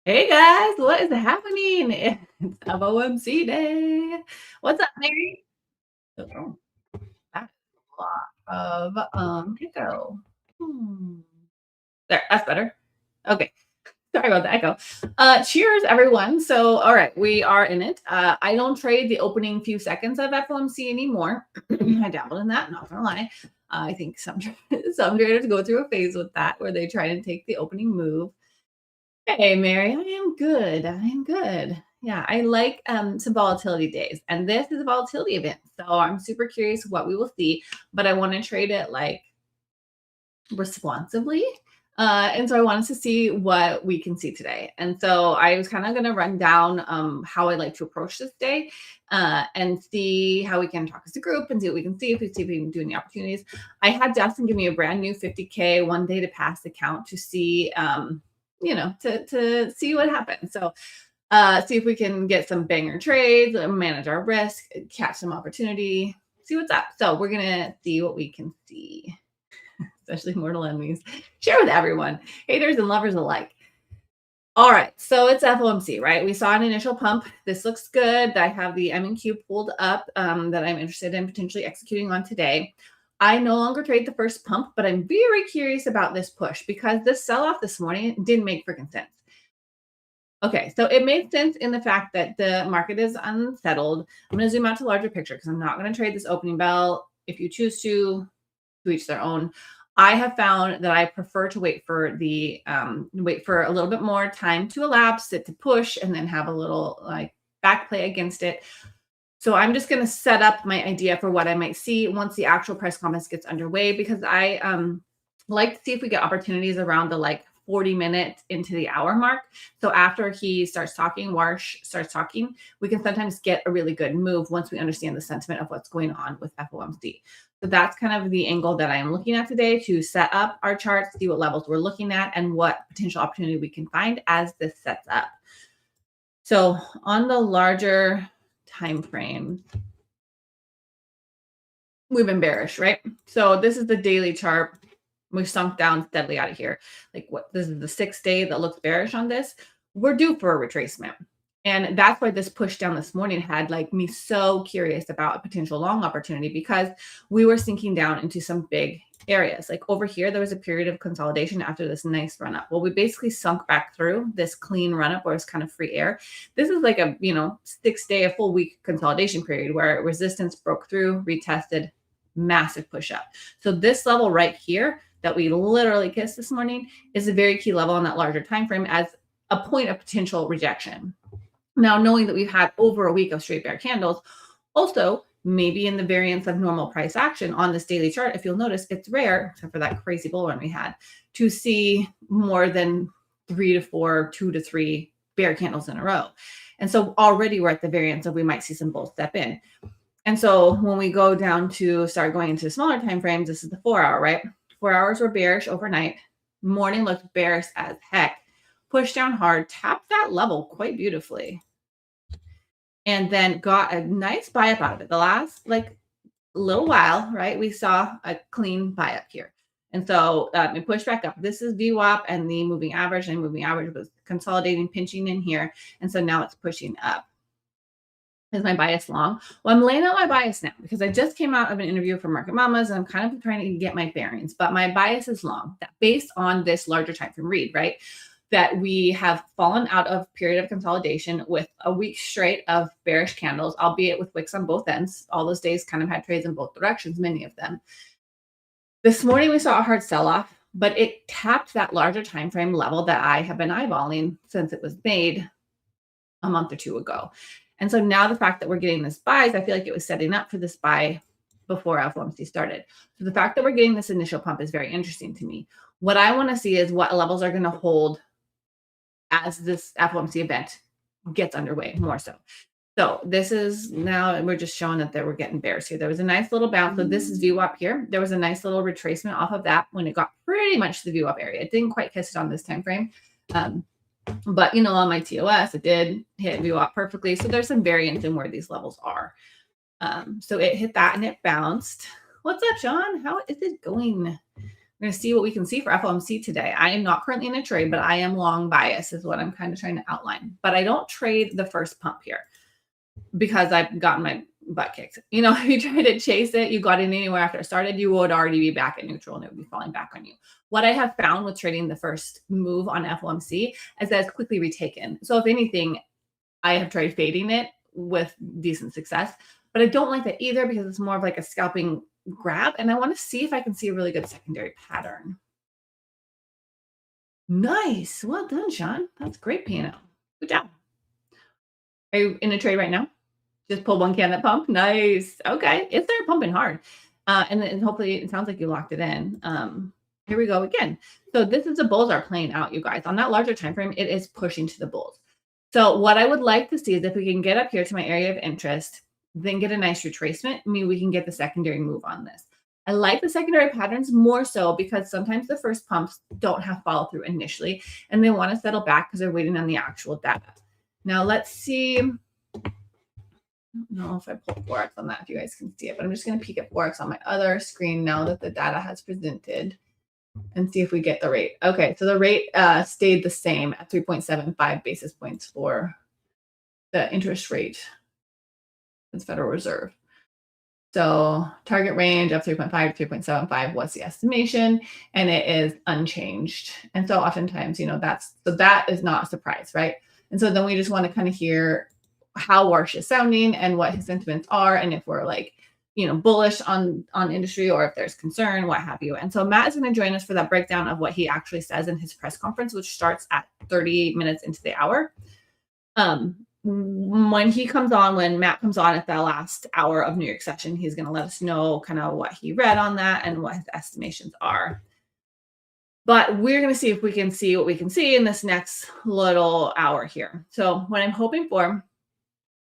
Hey guys, what is happening? It's FOMC day. What's up, Mary? Oh, that's a lot of echo. Hmm. There, that's better. Okay. Sorry about the echo. Cheers, everyone. So, all right, we are in it. I don't trade the opening few seconds of FOMC anymore. I dabbled in that, not gonna lie. I think some some traders go through a phase with that where they try to take the opening move. Hey, Mary, I am good. I am good. Yeah, I like some volatility days, and this is a volatility event. So I'm super curious what we will see, but I want to trade it like responsibly. And so I wanted to see what we can see today. And so I was kind of going to run down how I like to approach this day and see how we can talk as a group and see what we can see, if we can do any opportunities. I had Justin give me a brand new 50K one day to pass account to see, to see what happens. So see if we can get some banger trades, manage our risk, catch some opportunity, see what's up. So we're going to see what we can see, especially mortal enemies. Share with everyone, haters and lovers alike. All right, so it's FOMC, right? We saw an initial pump. This looks good. I have the M&Q pulled up that I'm interested in potentially executing on today. I no longer trade the first pump, but I'm very curious about this push because this sell-off this morning didn't make freaking sense. Okay, so it made sense in the fact that the market is unsettled. I'm going to zoom out to larger picture because I'm not going to trade this opening bell. If you choose to each their own. I have found that I prefer to wait for a little bit more time to elapse, it to push, and then have a little like back play against it. So I'm just going to set up my idea for what I might see once the actual press conference gets underway, because I like to see if we get opportunities around the like 40 minutes into the hour mark. So after he starts talking, Warsh starts talking, we can sometimes get a really good move once we understand the sentiment of what's going on with FOMC. So that's kind of the angle that I'm looking at today to set up our charts, see what levels we're looking at, and what potential opportunity we can find as this sets up. So on the larger time frame, we've been bearish, right? So this is the daily chart. We've sunk down steadily out of here. Like what? This is the 6th day that looks bearish on this. We're due for a retracement. And that's why this push down this morning had like me so curious about a potential long opportunity, because we were sinking down into some big areas. Like over here, there was a period of consolidation after this nice run up. Well, we basically sunk back through this clean run up where it's kind of free air. This is like a, 6-day, a full week consolidation period where resistance broke through, retested, massive push up. So this level right here that we literally kissed this morning is a very key level on that larger time frame as a point of potential rejection. Now, knowing that we've had over a week of straight bear candles, also maybe in the variance of normal price action on this daily chart, if you'll notice, it's rare, except for that crazy bull run we had, to see more than 3 to 4, 2 to 3 bear candles in a row. And so already we're at the variance of we might see some bulls step in. And so when we go down to start going into smaller time frames, this is the 4-hour, right? 4 hours were bearish overnight. Morning looked bearish as heck. Pushed down hard, tapped that level quite beautifully, and then got a nice buy up out of it. The last like little while, right, we saw a clean buy up here. And so it pushed back up. This is VWAP and the moving average, and moving average was consolidating, pinching in here. And so now it's pushing up. Is my bias long? Well, I'm laying out my bias now because I just came out of an interview for Market Mamas and I'm kind of trying to get my bearings, but my bias is long, that based on this larger time frame read, right? That we have fallen out of period of consolidation with a week straight of bearish candles, albeit with wicks on both ends. All those days kind of had trades in both directions, many of them. This morning we saw a hard sell-off, but it tapped that larger time frame level that I have been eyeballing since it was made a month or two ago. And so now the fact that we're getting this buys, I feel like it was setting up for this buy before FOMC started. So the fact that we're getting this initial pump is very interesting to me. What I want to see is what levels are going to hold as this FOMC event gets underway more so. So this is now, we're just showing that we're getting bears here. There was a nice little bounce. So this is VWAP here. There was a nice little retracement off of that when it got pretty much to the VWAP area. It didn't quite kiss it on this time frame. But, on my TOS, it did hit VWAP perfectly. So there's some variance in where these levels are. So it hit that and it bounced. What's up, Sean? How is it going? We're going to see what we can see for FOMC today. I am not currently in a trade, but I am long bias is what I'm kind of trying to outline. But I don't trade the first pump here because I've gotten my butt kicked. You know, if you try to chase it, you got in anywhere after it started, you would already be back at neutral and it would be falling back on you. What I have found with trading the first move on FOMC is that it's quickly retaken. So if anything, I have tried fading it with decent success, but I don't like that either because it's more of like a scalping grab. And I want to see if I can see a really good secondary pattern. Nice. Well done, Sean. That's great piano. Good job. Are you in a trade right now? Just pull one candle pump. Nice. Okay. If they're pumping hard. And then hopefully it sounds like you locked it in. Here we go again. So this is the bulls are playing out, you guys. On that larger time frame, it is pushing to the bulls. So what I would like to see is if we can get up here to my area of interest, then get a nice retracement, I mean, we can get the secondary move on this. I like the secondary patterns more so because sometimes the first pumps don't have follow through initially, and they want to settle back because they're waiting on the actual data. Now let's see. I don't know if I pulled Forex on that, if you guys can see it, but I'm just going to peek at Forex on my other screen now that the data has presented and see if we get the rate. Okay, so the rate stayed the same at 3.75 basis points for the interest rate. It's Federal Reserve. So target range of 3.5 to 3.75 was the estimation, and it is unchanged. And so oftentimes, you know, that is not a surprise, right? And so then we just want to kind of hear how Warsh is sounding and what his sentiments are, and if we're like, you know, bullish on industry or if there's concern, what have you. And so Matt is going to join us for that breakdown of what he actually says in his press conference, which starts at 38 minutes into the hour. When Matt comes on at the last hour of New York session, he's going to let us know kind of what he read on that and what his estimations are. But we're going to see if we can see what we can see in this next little hour here. So what I'm hoping for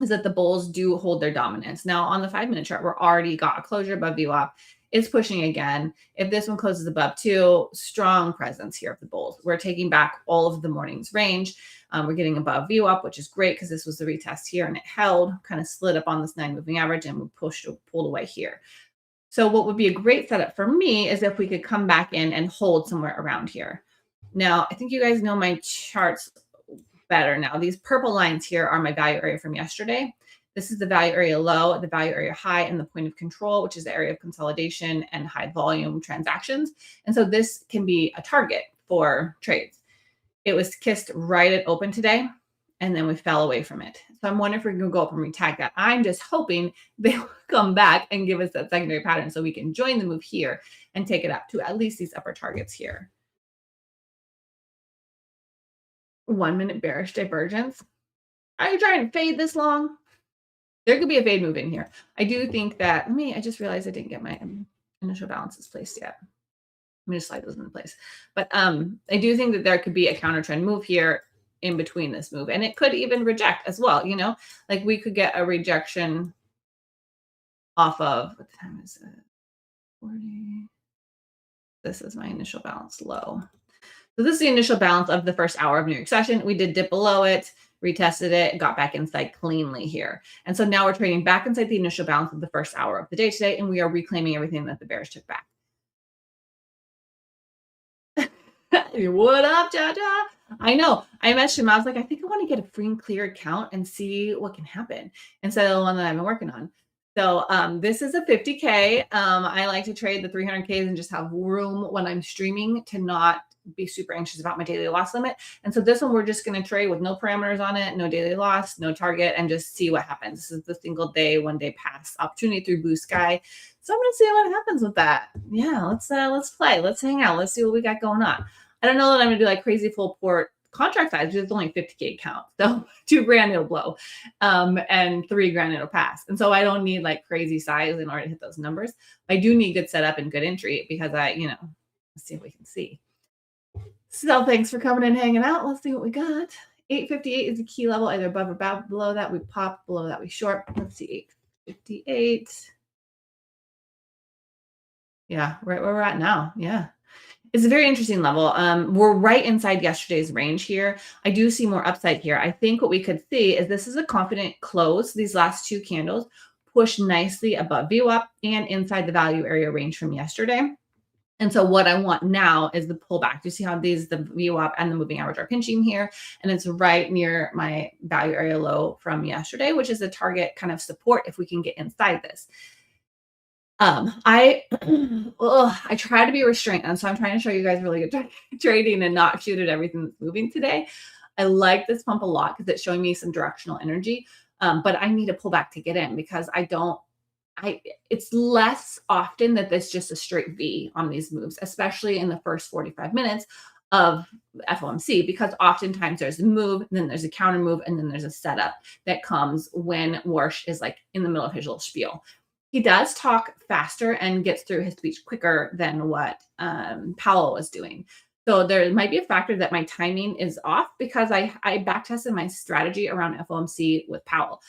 is that the bulls do hold their dominance. Now on the 5-minute chart, we're already got a closure above VWAP. It's pushing again. If this one closes above 2, strong presence here of the bulls. We're taking back all of the morning's range. We're getting above VWAP, which is great because this was the retest here and it held, kind of slid up on this 9 moving average and we pulled away here. So what would be a great setup for me is if we could come back in and hold somewhere around here. Now, I think you guys know my charts better now. These purple lines here are my value area from yesterday. This is the value area low, the value area high, and the point of control, which is the area of consolidation and high volume transactions. And so this can be a target for trades. It was kissed right at open today, and then we fell away from it. So I'm wondering if we're going to go up and retag that. I'm just hoping they will come back and give us that secondary pattern so we can join the move here and take it up to at least these upper targets here. 1-minute bearish divergence. Are you trying to fade this long? There could be a fade move in here. I do think that, I just realized I didn't get my initial balances placed yet. Let me just slide those into place. But I do think that there could be a counter trend move here in between this move. And it could even reject as well, you know? Like we could get a rejection off of, what time is it? 40. This is my initial balance low. So this is the initial balance of the first hour of New York session. We did dip below it, retested it, got back inside cleanly here. And so now we're trading back inside the initial balance of the first hour of the day today, and we are reclaiming everything that the bears took back. What up, Jaja? I know. I messaged him. I was like, I think I want to get a free and clear account and see what can happen instead of the one that I've been working on. So this is a 50K. I like to trade the 300Ks and just have room when I'm streaming to not be super anxious about my daily loss limit. And so this one, we're just going to trade with no parameters on it, no daily loss, no target, and just see what happens. This is the single day, 1 day pass opportunity through BluSky. So I'm going to see what happens with that. Yeah, let's play. Let's hang out. Let's see what we got going on. I don't know that I'm going to do like crazy full port contract size, because it's only 50K count. So $2,000 it'll blow, and $3,000 it'll pass. And so I don't need like crazy size in order to hit those numbers. I do need good setup and good entry because let's see what we can see. So thanks for coming and hanging out. Let's see what we got. 858 is the key level, either above or below that. We pop, below that we short. Let's see, 858. Yeah, right where we're at now. Yeah. It's a very interesting level. We're right inside yesterday's range here. I do see more upside here. I think what we could see is this is a confident close. These last 2 candles push nicely above VWAP and inside the value area range from yesterday. And so what I want now is the pullback. You see how the VWAP and the moving average are pinching here, and it's right near my value area low from yesterday, which is a target kind of support if we can get inside this. I I try to be restrained, and so I'm trying to show you guys really good trading and not shoot at everything that's moving today. I like this pump a lot because it's showing me some directional energy, but I need a pullback to get in because it's less often that there's just a straight V on these moves, especially in the first 45 minutes of FOMC, because oftentimes there's a move, and then there's a counter move, and then there's a setup that comes when Warsh is like in the middle of his little spiel. He does talk faster and gets through his speech quicker than what Powell was doing. So there might be a factor that my timing is off because I back tested my strategy around FOMC with Powell.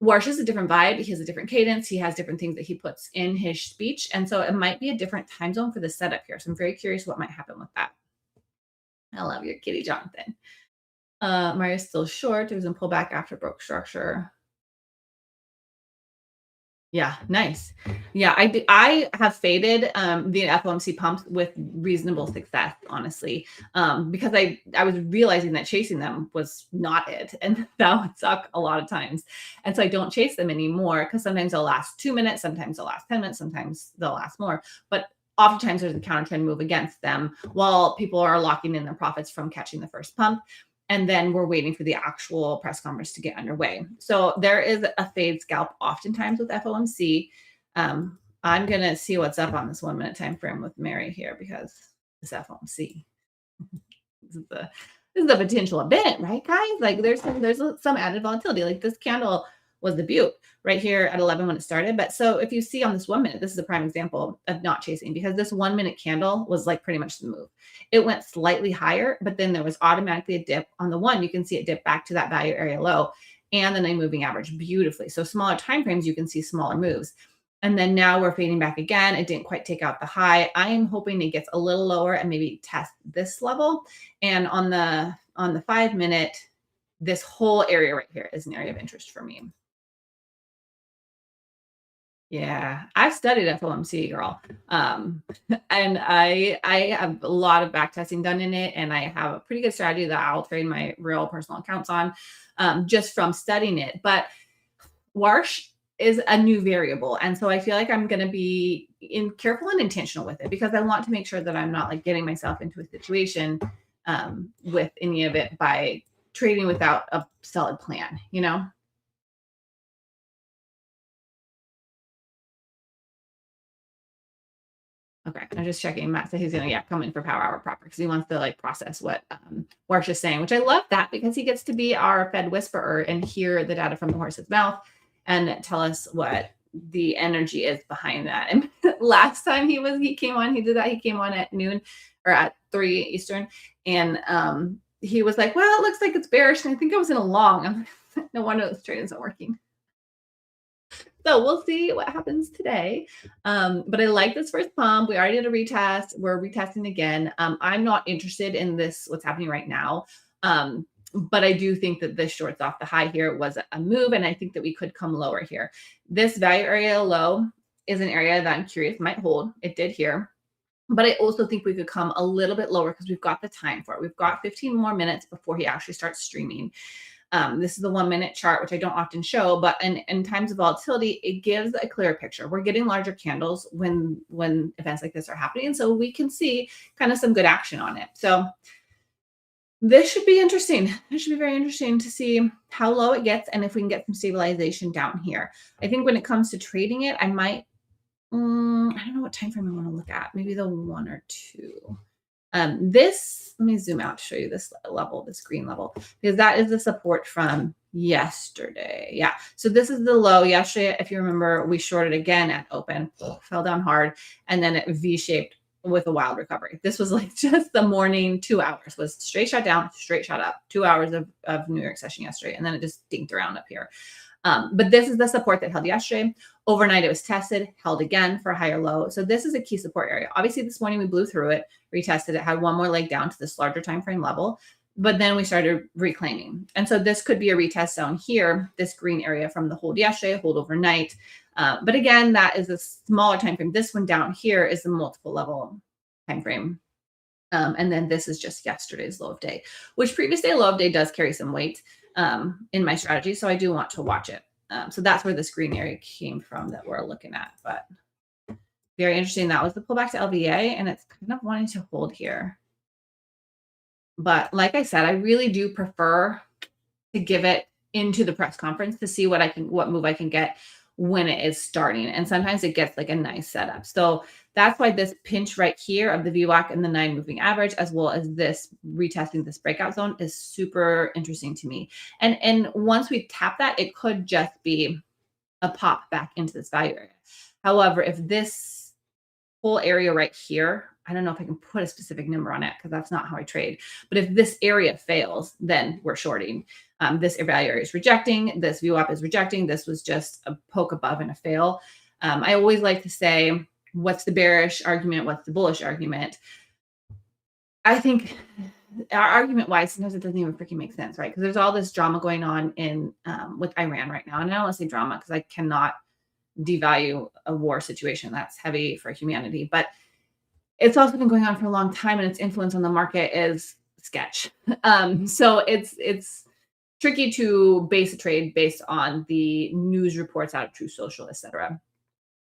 Warsh is a different vibe. He has a different cadence. He has different things that he puts in his speech. And so it might be a different time zone for the setup here. So I'm very curious what might happen with that. I love your kitty, Jonathan. Mario's still short. It was in pullback after broke structure. Yeah, nice. Yeah, I have faded the FOMC pumps with reasonable success, honestly, because I was realizing that chasing them was not it, and that would suck a lot of times. And so I don't chase them anymore because sometimes they'll last 2 minutes, sometimes they'll last 10 minutes, sometimes they'll last more. But oftentimes there's a counter trend move against them while people are locking in their profits from catching the first pump. And then we're waiting for the actual press conference to get underway. So there is a fade scalp oftentimes with FOMC. I'm going to see what's up on this 1 minute time frame with Mary here because it's FOMC. This is the potential event, right, guys? Like there's some added volatility. Like this candle was the butte right here at 11 when it started. But so if you see on this 1 minute, this is a prime example of not chasing because this 1 minute candle was like pretty much the move. It went slightly higher, but then there was automatically a dip on the one. You can see it dip back to that value area low and the 9 moving average beautifully. So smaller time frames, you can see smaller moves. And then now we're fading back again. It didn't quite take out the high. I am hoping it gets a little lower and maybe test this level. And on the 5 minute, this whole area right here is an area of interest for me. Yeah, I've studied FOMC, girl. And I have a lot of back testing done in it, and I have a pretty good strategy that I'll trade my real personal accounts on just from studying it. But Warsh is a new variable. And so I feel like I'm going to be careful and intentional with it because I want to make sure that I'm not like getting myself into a situation with any of it by trading without a solid plan, you know? Okay, I'm just checking. Matt said he's gonna come in for power hour proper because he wants to like process what Warsh is saying, which I love that because he gets to be our Fed whisperer and hear the data from the horse's mouth and tell us what the energy is behind that. And last time he came on, he did that. He came on at noon or at 3 Eastern, and he was like, "Well, it looks like it's bearish," and I think I was in a long. I'm like, no wonder this trade isn't working. So we'll see what happens today. But I like this first pump. We already did a retest. We're retesting again. I'm not interested in this, what's happening right now. But I do think that this shorts off the high here was a move, and I think that we could come lower here. This value area low is an area that I'm curious might hold. It did here. But I also think we could come a little bit lower because we've got the time for it. We've got 15 more minutes before he actually starts streaming. This is the 1 minute chart, which I don't often show, but in times of volatility, it gives a clearer picture. We're getting larger candles when events like this are happening. So we can see kind of some good action on it. So this should be interesting. It should be very interesting to see how low it gets and if we can get some stabilization down here. I think when it comes to trading it, I might, I don't know what time frame I want to look at. Maybe the 1 or 2. Let me zoom out to show you this level, this green level, because that is the support from yesterday. Yeah. So this is the low yesterday. If you remember, we shorted again at open, fell down hard, and then it V-shaped with a wild recovery. This was like just the morning 2 hours was straight shot down, straight shot up, 2 hours of New York session yesterday. And then it just dinked around up here. But this is the support that held yesterday. Overnight, it was tested, held again for a higher low. So this is a key support area. Obviously, this morning we blew through it, retested it, had one more leg down to this larger time frame level, but then we started reclaiming. And so this could be a retest zone here, this green area from the hold yesterday, hold overnight. But again, that is a smaller time frame. This one down here is the multiple level time frame. And then this is just yesterday's low of day, which previous day low of day does carry some weight in my strategy. So I do want to watch it. So that's where this green area came from that we're looking at. But very interesting. That was the pullback to LVA, and it's kind of wanting to hold here. But like I said, I really do prefer to give it into the press conference to see what move I can get when it is starting. And sometimes it gets like a nice setup. So that's why this pinch right here of the VWAP and the 9 moving average, as well as this retesting this breakout zone, is super interesting to me. And once we tap that, it could just be a pop back into this value area. However, if this whole area right here, I don't know if I can put a specific number on it because that's not how I trade. But if this area fails, then we're shorting. This value area is rejecting. This VWAP is rejecting. This was just a poke above and a fail. I always like to say, what's the bearish argument? What's the bullish argument? I think argument-wise, sometimes it doesn't even freaking make sense, right? Because there's all this drama going on in with Iran right now. And I don't want to say drama because I cannot devalue a war situation. That's heavy for humanity. But it's also been going on for a long time, and its influence on the market is sketch. So it's tricky to base a trade based on the news reports out of Truth Social, etc.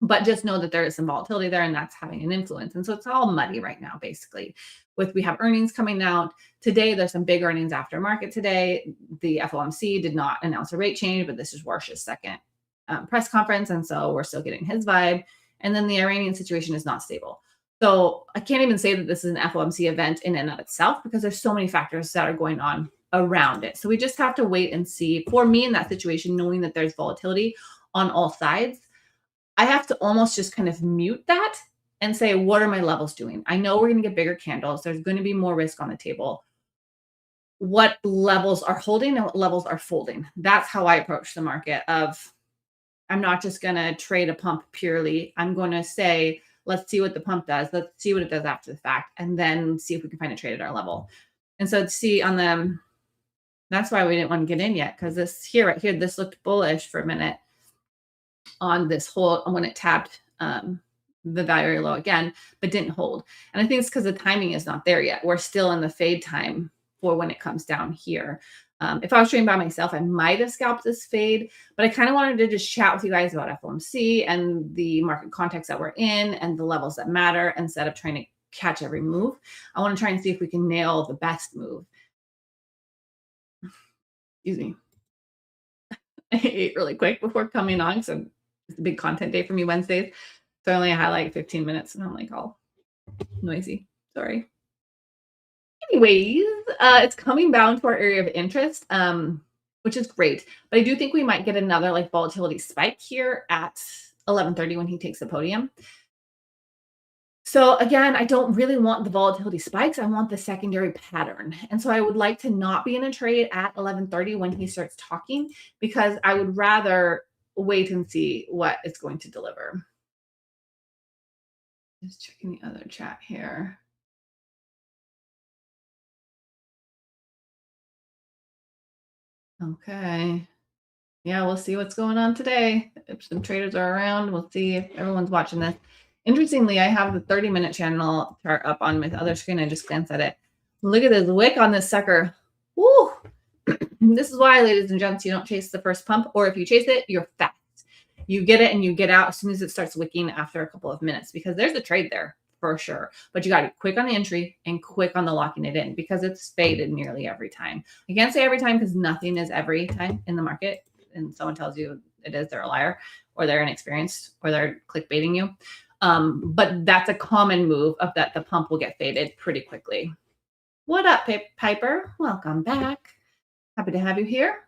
But just know that there is some volatility there, and that's having an influence. And so it's all muddy right now, basically. We have earnings coming out today. There's some big earnings after market today. The FOMC did not announce a rate change, but this is Warsh's second press conference, and so we're still getting his vibe. And then the Iranian situation is not stable. So I can't even say that this is an FOMC event in and of itself because there's so many factors that are going on around it. So we just have to wait and see. For me in that situation, knowing that there's volatility on all sides, I have to almost just kind of mute that and say, what are my levels doing? I know we're going to get bigger candles. There's going to be more risk on the table. What levels are holding and what levels are folding? That's how I approach the market. I'm not just going to trade a pump purely. I'm going to say, let's see what the pump does. Let's see what it does after the fact, and then see if we can find a trade at our level. And so see on them, that's why we didn't want to get in yet, because this here, right here, this looked bullish for a minute on this whole, when it tapped the value area low again, but didn't hold. And I think it's because the timing is not there yet. We're still in the fade time for when it comes down here. If I was trading by myself, I might have scalped this fade, but I kind of wanted to just chat with you guys about FOMC and the market context that we're in and the levels that matter instead of trying to catch every move. I want to try and see if we can nail the best move. Excuse me. I ate really quick before coming on, so it's a big content day for me Wednesdays. So I only had like 15 minutes and I'm like all noisy. Sorry. Anyways, it's coming down to our area of interest, which is great. But I do think we might get another like volatility spike here at 11:30 when he takes the podium. So again, I don't really want the volatility spikes. I want the secondary pattern. And so I would like to not be in a trade at 11:30 when he starts talking, because I would rather wait and see what it's going to deliver. Just checking the other chat here. Okay. Yeah, we'll see what's going on today. If some traders are around, we'll see if everyone's watching this. Interestingly, I have the 30-minute channel chart up on my other screen. I just glanced at it. Look at this wick on this sucker. Woo! This is why, ladies and gents, you don't chase the first pump, or if you chase it, you're fast. You get it and you get out as soon as it starts wicking after a couple of minutes, because there's a trade there for sure. But you got to be quick on the entry and quick on the locking it in, because it's faded nearly every time. I can't say every time because nothing is every time in the market. And someone tells you it is, they're a liar, or they're inexperienced, or they're clickbaiting you. But that's a common move of that the pump will get faded pretty quickly. What up, Piper? Welcome back. Happy to have you here.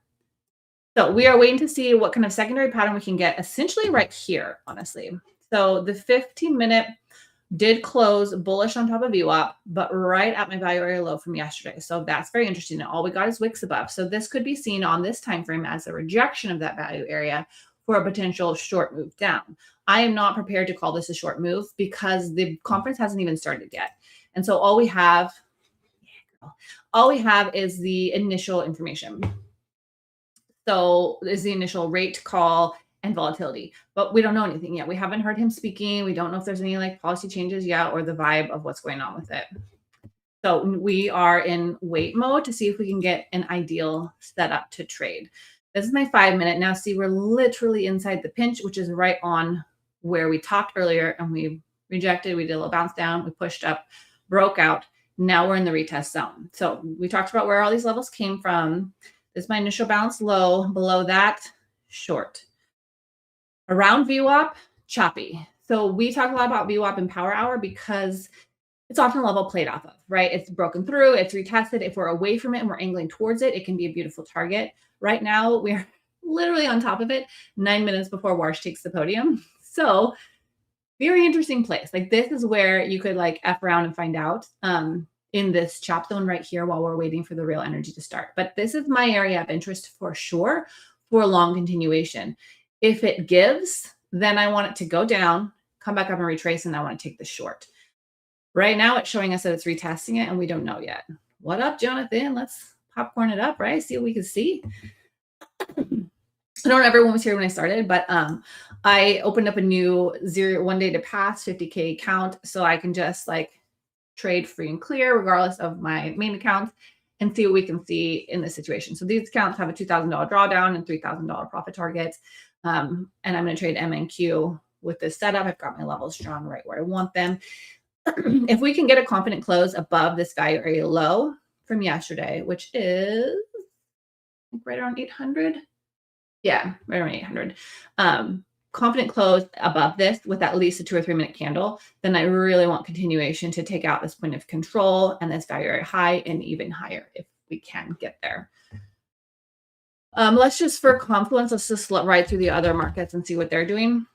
So we are waiting to see what kind of secondary pattern we can get essentially right here, honestly. So the 15-minute did close bullish on top of VWAP, but right at my value area low from yesterday. So that's very interesting. And all we got is wicks above. So this could be seen on this time frame as a rejection of that value area for a potential short move down. I am not prepared to call this a short move because the conference hasn't even started yet. And so all we have is the initial information. So is the initial rate call and volatility, but we don't know anything yet. We haven't heard him speaking. We don't know if there's any like policy changes yet or the vibe of what's going on with it. So we are in wait mode to see if we can get an ideal setup to trade. This is my 5-minute. Now see, we're literally inside the pinch, which is right on where we talked earlier, and we rejected. We did a little bounce down. We pushed up, broke out. Now we're in the retest zone. So we talked about where all these levels came from. This is my initial bounce low. Below that, short. Around VWAP, choppy. So we talk a lot about VWAP in Power Hour because it's often a level played off of, right? It's broken through, it's retested. If we're away from it and we're angling towards it, it can be a beautiful target. Right now, we're literally on top of it 9 minutes before Warsh takes the podium. So very interesting place. Like this is where you could like F around and find out in this chop zone right here while we're waiting for the real energy to start. But this is my area of interest for sure for a long continuation. If it gives, then I want it to go down, come back up and retrace, and I want to take the short. Right now, it's showing us that it's retesting it, and we don't know yet. What up, Jonathan? Let's popcorn it up, right? See what we can see. I don't know if everyone was here when I started, but I opened up a new 1 day to pass 50K account so I can just like trade free and clear regardless of my main account and see what we can see in this situation. So these accounts have a $2,000 drawdown and $3,000 profit targets. And I'm going to trade MNQ with this setup. I've got my levels drawn right where I want them. If we can get a confident close above this value area low from yesterday, which is right around 800. Yeah, right around 800. Confident close above this with at least a 2 or 3 minute candle, then I really want continuation to take out this point of control and this value area high and even higher if we can get there. Let's just, for confluence, let's just ride through the other markets and see what they're doing.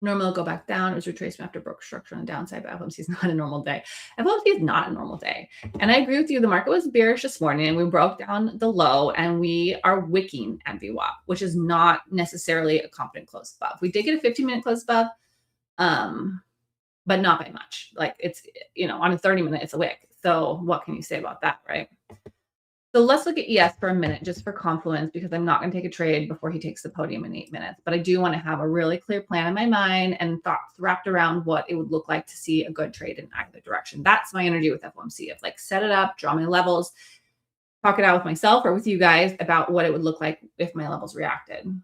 Normally it'll go back down. It was retracement after broke structure on the downside, but FOMC is not a normal day. FOMC is not a normal day. And I agree with you. The market was bearish this morning and we broke down the low and we are wicking at VWAP, which is not necessarily a confident close above. We did get a 15-minute close above, but not by much. Like it's, you know, on a 30-minute, it's a wick. So what can you say about that, right? So let's look at ES for a minute, just for confluence, because I'm not going to take a trade before he takes the podium in 8 minutes. But I do want to have a really clear plan in my mind and thoughts wrapped around what it would look like to see a good trade in either direction. That's my energy with FOMC, of like set it up, draw my levels, talk it out with myself or with you guys about what it would look like if my levels reacted.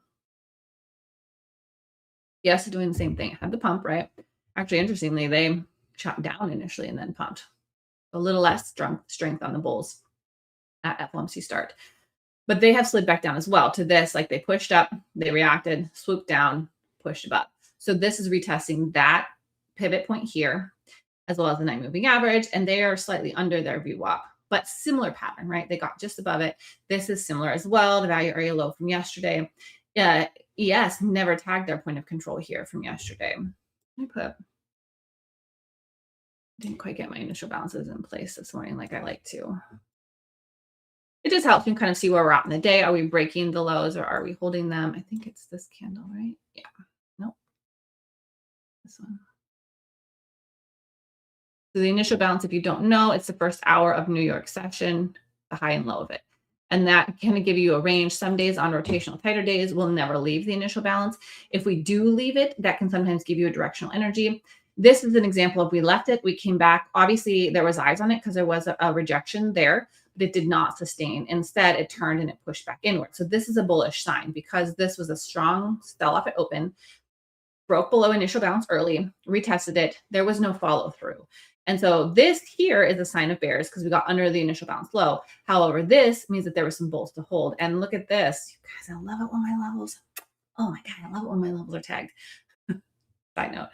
ES is doing the same thing. Had the pump, right? Actually, interestingly, they shot down initially and then pumped. A little less strength on the bulls at FOMC start, but they have slid back down as well to this. Like they pushed up, they reacted, swooped down, pushed above. So this is retesting that pivot point here, as well as the 9 moving average, and they are slightly under their VWAP, but similar pattern, right? They got just above it. This is similar as well. The value area low from yesterday. ES never tagged their point of control here from yesterday. Didn't quite get my initial balances in place this morning like I like to. It just helps me kind of see where we're at in the day. Are we breaking the lows or are we holding them? I think it's this candle, right? Yeah. Nope. This one. So the initial balance, if you don't know, it's the first hour of New York session, the high and low of it. And that can give you a range. Some days on rotational tighter days will never leave the initial balance. If we do leave it, that can sometimes give you a directional energy. This is an example of we left it, we came back. Obviously, there was eyes on it because there was a rejection there, but it did not sustain. Instead, it turned and it pushed back inward. So this is a bullish sign because this was a strong sell off at open, broke below initial bounce early, retested it. There was no follow through. And so this here is a sign of bears because we got under the initial bounce low. However, this means that there were some bulls to hold. And look at this. You guys, I love it when my levels, oh my God, I love it when my levels are tagged. Side note.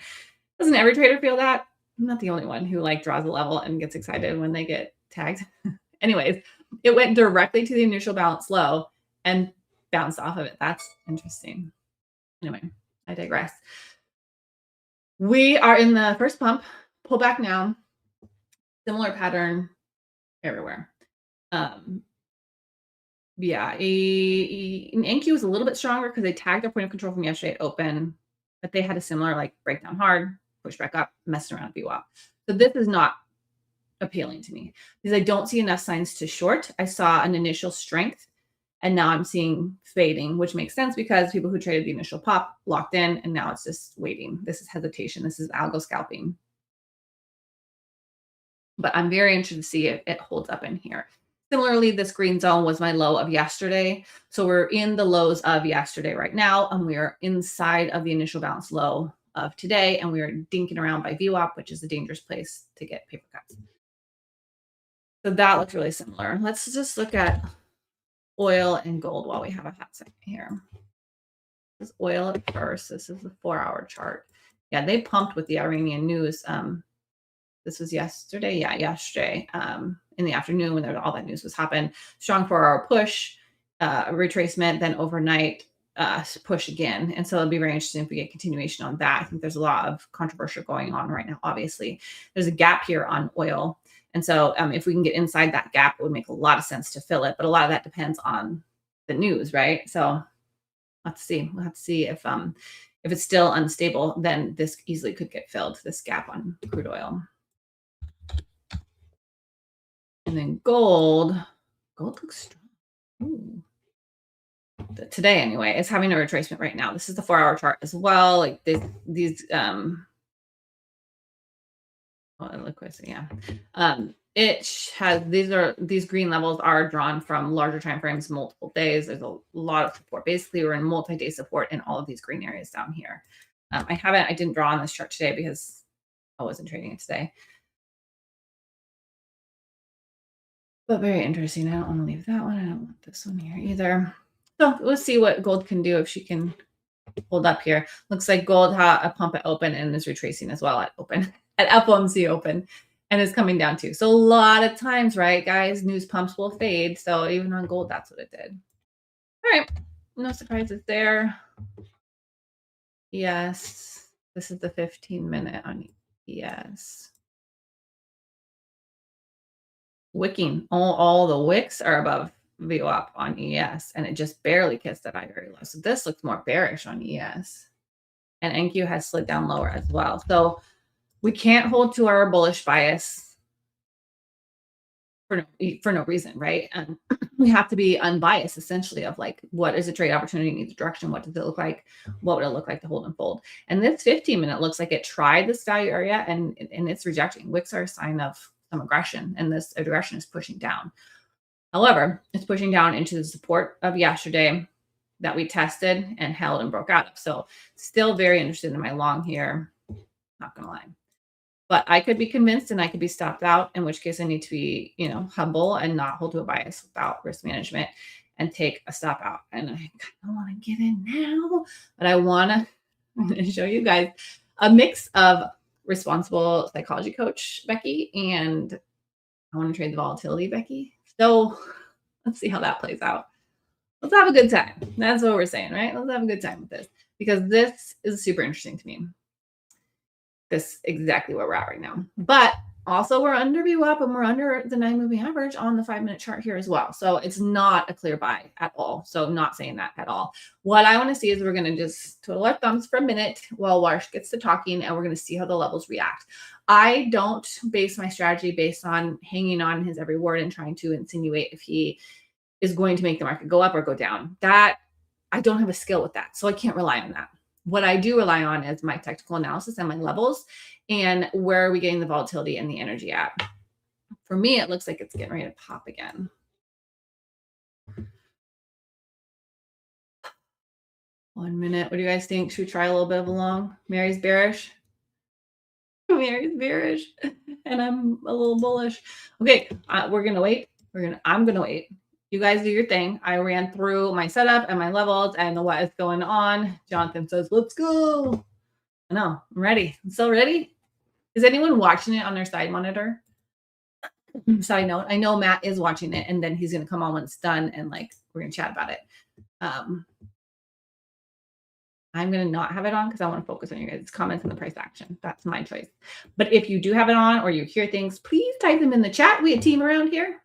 Doesn't every trader feel that? I'm not the only one who like draws a level and gets excited when they get tagged. Anyways, it went directly to the initial bounce low and bounced off of it. That's interesting. Anyway, I digress. We are in the first pump, pull back now, similar pattern everywhere. Yeah, NQ was a little bit stronger because they tagged their point of control from yesterday at open, but they had a similar like breakdown hard, push back up, messing around VWAP. So this is not appealing to me because I don't see enough signs to short. I saw an initial strength And now I'm seeing fading, which makes sense because people who traded the initial pop locked in, and now it's just waiting. This is hesitation. This is algo scalping. But I'm very interested to see if it holds up in here. Similarly, this green zone was my low of yesterday. So we're in the lows of yesterday right now, and we are inside of the initial bounce low of today, and we are dinking around by VWAP, which is a dangerous place to get paper cuts. So that looks really similar. Let's just look at oil and gold while we have a hot second here. This is oil at first. This is the 4-hour chart. Yeah, they pumped with the Iranian news. This was yesterday. Yeah, yesterday in the afternoon when all that news was happening. Strong 4-hour push, retracement, then overnight push again. And so it'll be very interesting if we get continuation on that. I think there's a lot of controversy going on right now. Obviously, there's a gap here on oil. And so if we can get inside that gap, it would make a lot of sense to fill it. But a lot of that depends on the news, right? So let's see. We'll have to see if it's still unstable, then this easily could get filled, this gap on crude oil. And then gold looks strong. Ooh. Today anyway, it's having a retracement right now. This is the 4-hour chart as well. Like these yeah. It has these green levels are drawn from larger time frames, multiple days. There's a lot of support. Basically, we're in multi-day support in all of these green areas down here. I didn't draw on this chart today because I wasn't trading it today. But very interesting. I don't want to leave that one. I don't want this one here either. So we'll see what gold can do if she can hold up here. Looks like gold had a pump at open and is retracing as well at open, at FOMC open, and is coming down too. So a lot of times, right, guys, news pumps will fade. So even on gold, that's what it did. All right. No surprises there. Yes. This is the 15-minute on ES. Wicking. All the wicks are above VWAP on ES, and it just barely kissed that very low. So this looks more bearish on ES. And NQ has slid down lower as well. So we can't hold to our bullish bias for no reason, right? And we have to be unbiased, essentially, of like, what is a trade opportunity in either direction? What does it look like? What would it look like to hold and fold? And this 15-minute looks like it tried this value area and it's rejecting. Wicks are a sign of some aggression, and this aggression is pushing down. However, it's pushing down into the support of yesterday that we tested and held and broke out of. So still very interested in my long here. Not going to lie. But I could be convinced and I could be stopped out, in which case I need to be, humble and not hold to a bias without risk management and take a stop out. And I kind of want to get in now, but I'm going to show you guys a mix of responsible psychology coach, Becky, and I want to trade the volatility, Becky. So let's see how that plays out. Let's have a good time. That's what we're saying, right? Let's have a good time with this, because this is super interesting to me. This exactly where we're at right now. But also we're under VWAP and we're under the 9 moving average on the 5-minute chart here as well. So it's not a clear buy at all. So not saying that at all. What I want to see is we're going to just twiddle our thumbs for a minute while Warsh gets to talking, and we're going to see how the levels react. I don't base my strategy based on hanging on his every word and trying to insinuate if he is going to make the market go up or go down. That I don't have a skill with that. So I can't rely on that. What I do rely on is my technical analysis and my levels and where are we getting the volatility and the energy at. For me, it looks like it's getting ready to pop again. One minute. What do you guys think? Should we try a little bit of a long? Mary's bearish. Mary's bearish. And I'm a little bullish. Okay, we're going to wait. I'm going to wait. You guys do your thing. I ran through my setup and my levels and what is going on. Jonathan says, let's go. I know. I'm ready. I'm so ready. Is anyone watching it on their side monitor? Side note, I know Matt is watching it, and then he's going to come on when it's done, and we're going to chat about it. I'm going to not have it on because I want to focus on you guys' comments and the price action. That's my choice. But if you do have it on or you hear things, please type them in the chat. We a team around here.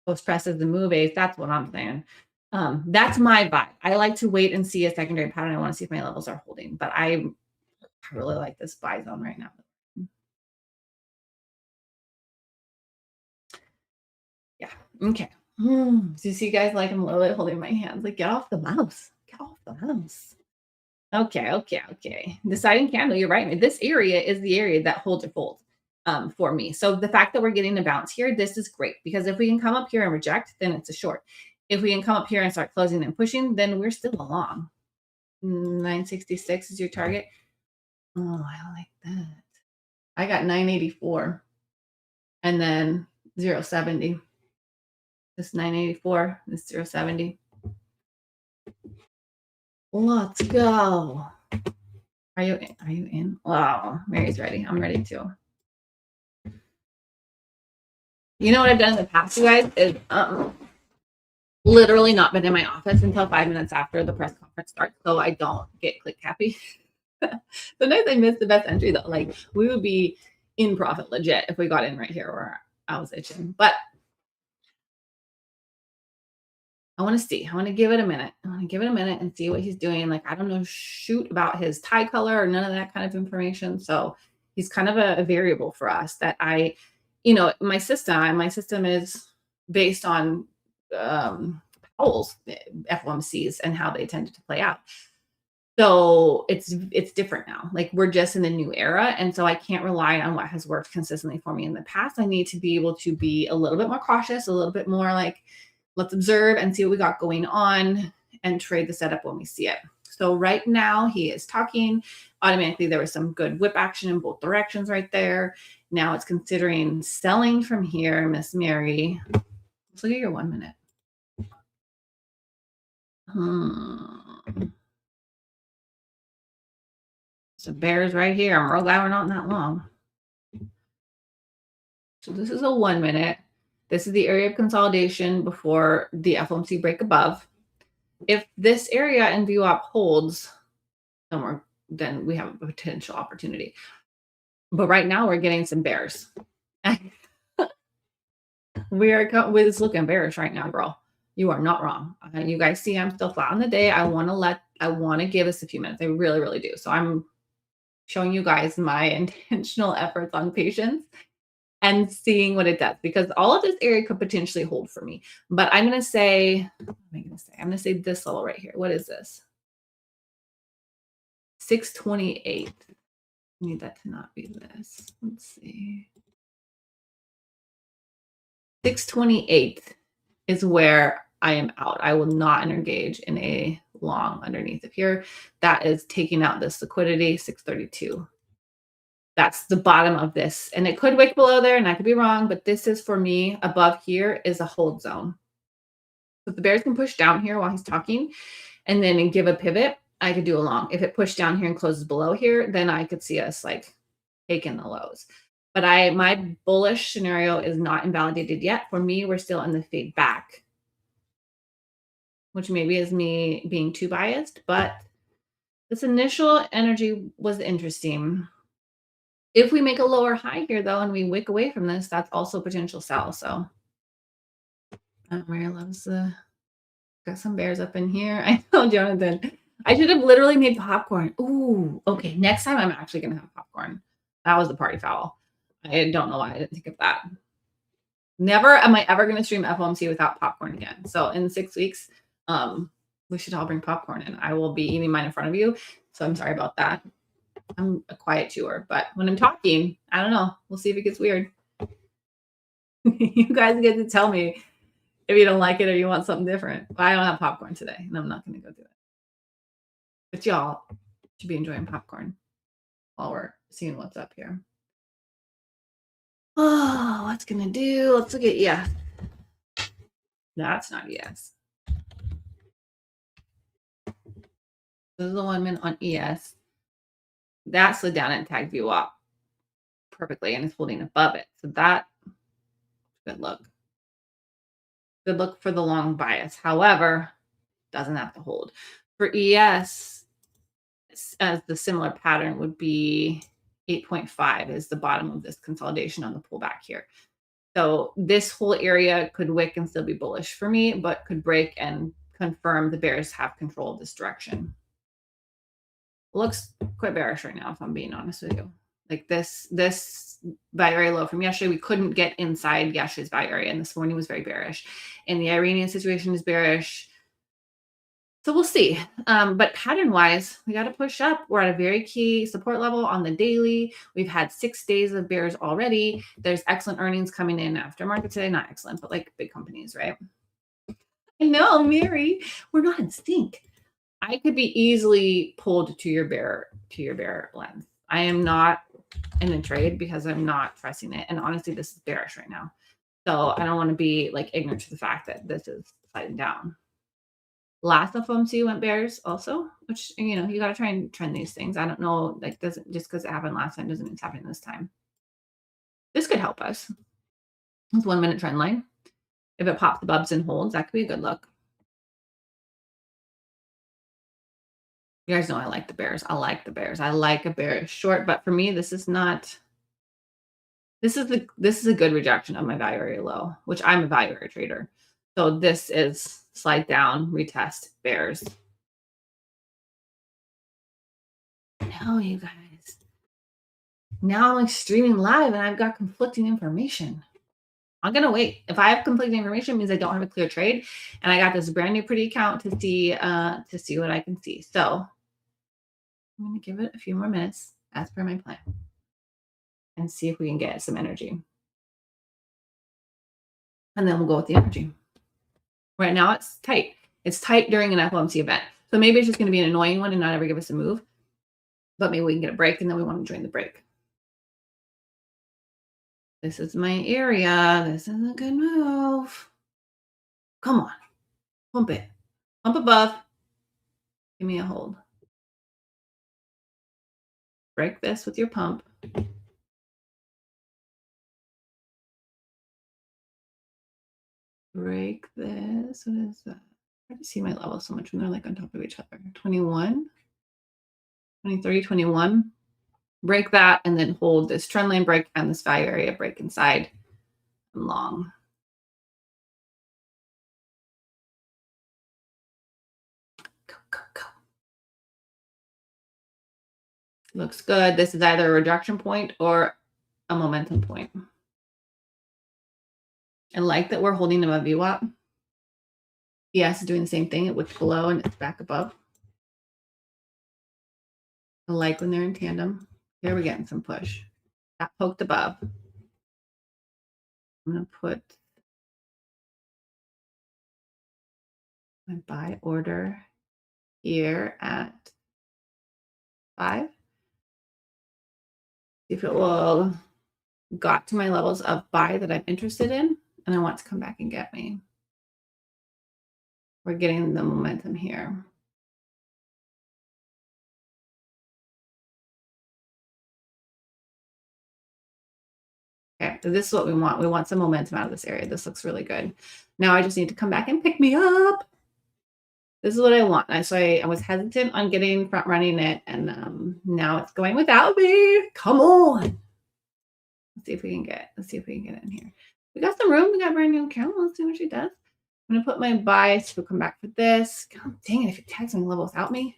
Post presses the move ace. That's what I'm saying. That's my vibe. I like to wait and see a secondary pattern. I want to see if my levels are holding, but I really like this buy zone right now. Yeah. Okay. Do you see, guys, like, I'm literally holding my hands, like, get off the mouse. Get off the mouse. Okay, okay, okay. Deciding candle, you're right. This area is the area that holds or folds for me. So the fact that we're getting a bounce here, this is great because if we can come up here and reject, then it's a short. If we can come up here and start closing and pushing, then we're still along. 966 is your target. Oh, I like that. I got 984 and then 070. This 984, this 070. Let's go. Are you in? Wow, Mary's ready. I'm ready too. You know what I've done in the past, you guys, is literally not been in my office until 5 minutes after the press conference starts, so I don't get click happy. Sometimes I miss the best entry though. Like we would be in profit legit if we got in right here where I was itching. But I want to see. I want to give it a minute. I want to give it a minute and see what he's doing. Like I don't know shoot about his tie color or none of that kind of information. So he's kind of a variable for us that my system is based on Powell's FOMCs and how they tended to play out. So it's different now. Like we're just in a new era. And so I can't rely on what has worked consistently for me in the past. I need to be able to be a little bit more cautious, a little bit more like, let's observe and see what we got going on and trade the setup when we see it. So right now he is talking. Automatically, there was some good whip action in both directions right there. Now it's considering selling from here, Miss Mary. Let's look at your 1 minute. So bears right here. I'm real glad we're not in that long. So this is a 1 minute. This is the area of consolidation before the FOMC break above. If this area and VWAP holds, then we have a potential opportunity. But right now we're getting some bears. It's looking bearish right now, girl. You are not wrong. You guys see I'm still flat on the day. I want to give this a few minutes. I really, really do. So I'm showing you guys my intentional efforts on patience and seeing what it does, because all of this area could potentially hold for me. But I'm going to say, what am I going to say? I'm going to say this level right here. What is this? 628. I need that to not be this. Let's see. 628 is where I am out. I will not engage in a long underneath of here. That is taking out this liquidity, 632. That's the bottom of this. And it could wick below there, and I could be wrong, but this is for me, above here is a hold zone. So if the bears can push down here while he's talking and then give a pivot, I could do a long. If it pushed down here and closes below here, then I could see us like taking the lows. But my bullish scenario is not invalidated yet. For me, we're still in the fade back, which maybe is me being too biased, but this initial energy was interesting. If we make a lower high here, though, and we wick away from this, that's also potential sell. So Maria loves got some bears up in here. I know, Jonathan. I should have literally made popcorn. Ooh, okay. Next time I'm actually going to have popcorn. That was the party foul. I don't know why I didn't think of that. Never am I ever going to stream FOMC without popcorn again. So in 6 weeks, we should all bring popcorn and I will be eating mine in front of you. So I'm sorry about that. I'm a quiet chewer, but when I'm talking, I don't know. We'll see if it gets weird. You guys get to tell me if you don't like it or you want something different. But I don't have popcorn today, and I'm not going to go do it. But y'all should be enjoying popcorn while we're seeing what's up here. Oh, what's going to do? Let's look at ES. That's not ES. This is the 1 minute on ES. That slid down and tagged view up perfectly and it's holding above it. So that, good look. Good look for the long bias. However, doesn't have to hold. For ES, as the similar pattern would be 8.5 is the bottom of this consolidation on the pullback here. So this whole area could wick and still be bullish for me, but could break and confirm the bears have control of this direction. Looks quite bearish right now, if I'm being honest with you. Like this value area low from yesterday. We couldn't get inside yesterday's value area, and this morning was very bearish. And the Iranian situation is bearish. So we'll see. But pattern-wise, we got to push up. We're at a very key support level on the daily. We've had 6 days of bears already. There's excellent earnings coming in after market today. Not excellent, but like big companies, right? I know, Mary. We're not in sync. I could be easily pulled to your bear lens. I am not in a trade because I'm not trusting it. And honestly, this is bearish right now. So I don't want to be like ignorant to the fact that this is sliding down. Last FOMC went bears also, which, you know, you got to try and trend these things. I don't know, like, doesn't just because it happened last time doesn't mean it's happening this time. This could help us. It's 1 minute trend line. If it pops above and holds, that could be a good look. You guys know I like the bears. I like the bears. I like a bearish short, but for me, this is not. This is a good rejection of my value area low, which I'm a value area trader. So this is slide down, retest, bears. No, you guys. Now I'm like streaming live and I've got conflicting information. I'm going to wait. If I have conflicting information, it means I don't have a clear trade. And I got this brand new pretty account to see what I can see. So I'm going to give it a few more minutes as per my plan and see if we can get some energy. And then we'll go with the energy. Right now it's tight. It's tight during an FOMC event. So maybe it's just going to be an annoying one and not ever give us a move. But maybe we can get a break and then we want to join the break. This is my area. This is a good move. Come on. Pump it. Pump above. Give me a hold. Break this with your pump. Break this. What is that? I can see my levels so much when they're like on top of each other. 21, 23, 21. Break that and then hold this trend line break and this value area break inside. I'm long. Go, go, go. Looks good. This is either a rejection point or a momentum point. I like that we're holding above VWAP. ES is doing the same thing. It wicked below and it's back above. I like when they're in tandem. Here we're getting some push. That poked above. I'm going to put my buy order here at 5. If it will got to my levels of buy that I'm interested in, and I want to come back and get me. We're getting the momentum here. Okay, so this is what we want. We want some momentum out of this area. This looks really good. Now I just need to come back and pick me up. This is what I want. So I was hesitant on getting front running it, and now it's going without me. Come on. Let's see if we can get it in here. We got some room. We got a brand new account. Let's see what she does. I'm going to put my buy. She'll come back for this. God dang it, if it tags my level without me.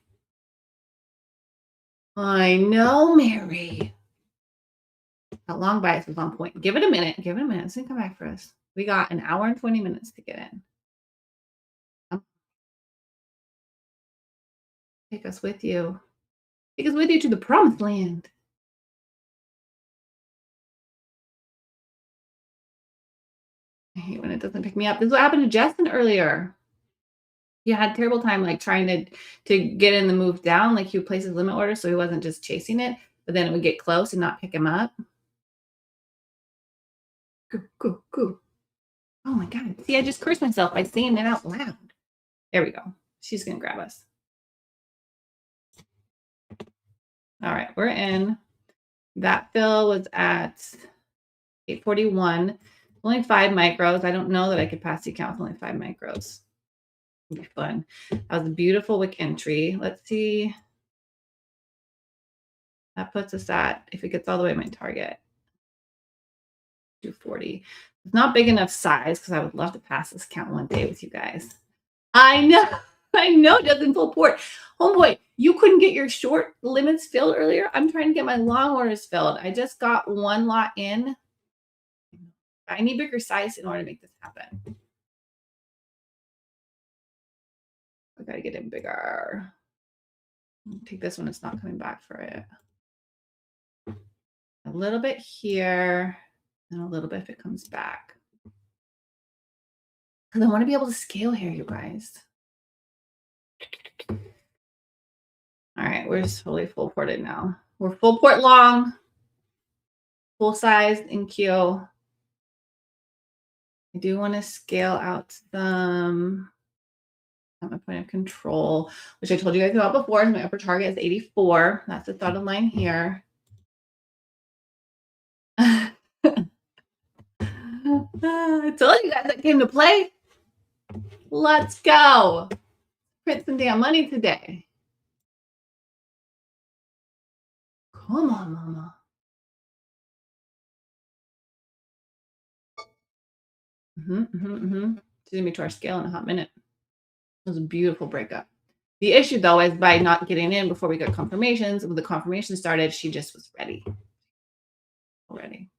I know, Mary. That long bias was on point. Give it a minute. Give it a minute. It's going to come back for us. We got an hour and 20 minutes to get in. Take us with you. Take us with you to the promised land. I hate when it doesn't pick me up. This is what happened to Justin earlier. He had a terrible time like trying to get in the move down. Like he would place his limit order so he wasn't just chasing it, but then it would get close and not pick him up. Go, go, go. Oh my God. See, I just cursed myself by saying it out loud. There we go. She's going to grab us. All right, we're in. That fill was at 841. Only 5 micros. I don't know that I could pass the account with only 5 micros. It'd be fun. That was a beautiful wick entry. Let's see. That puts us at, if it gets all the way to my target, 240. It's not big enough size because I would love to pass this account one day with you guys. I know. I know it doesn't full port. Homeboy, you couldn't get your short limits filled earlier. I'm trying to get my long orders filled. I just got one lot in. I need bigger size in order to make this happen. I gotta get it bigger. Take this one. It's not coming back for it. A little bit here and a little bit if it comes back. Because I want to be able to scale here, you guys. All right, we're just fully full ported now. We're full port long, full size in Q. I do want to scale out some at my point of control, which I told you guys about before. My upper target is 84. That's the dotted line here. I told you guys it came to play. Let's go. Print some damn money today. Come on, mama. She's gonna be to our scale in a hot minute. It was a beautiful breakup. The issue, though, is by not getting in before we got confirmations. When the confirmation started, she just was ready. Already.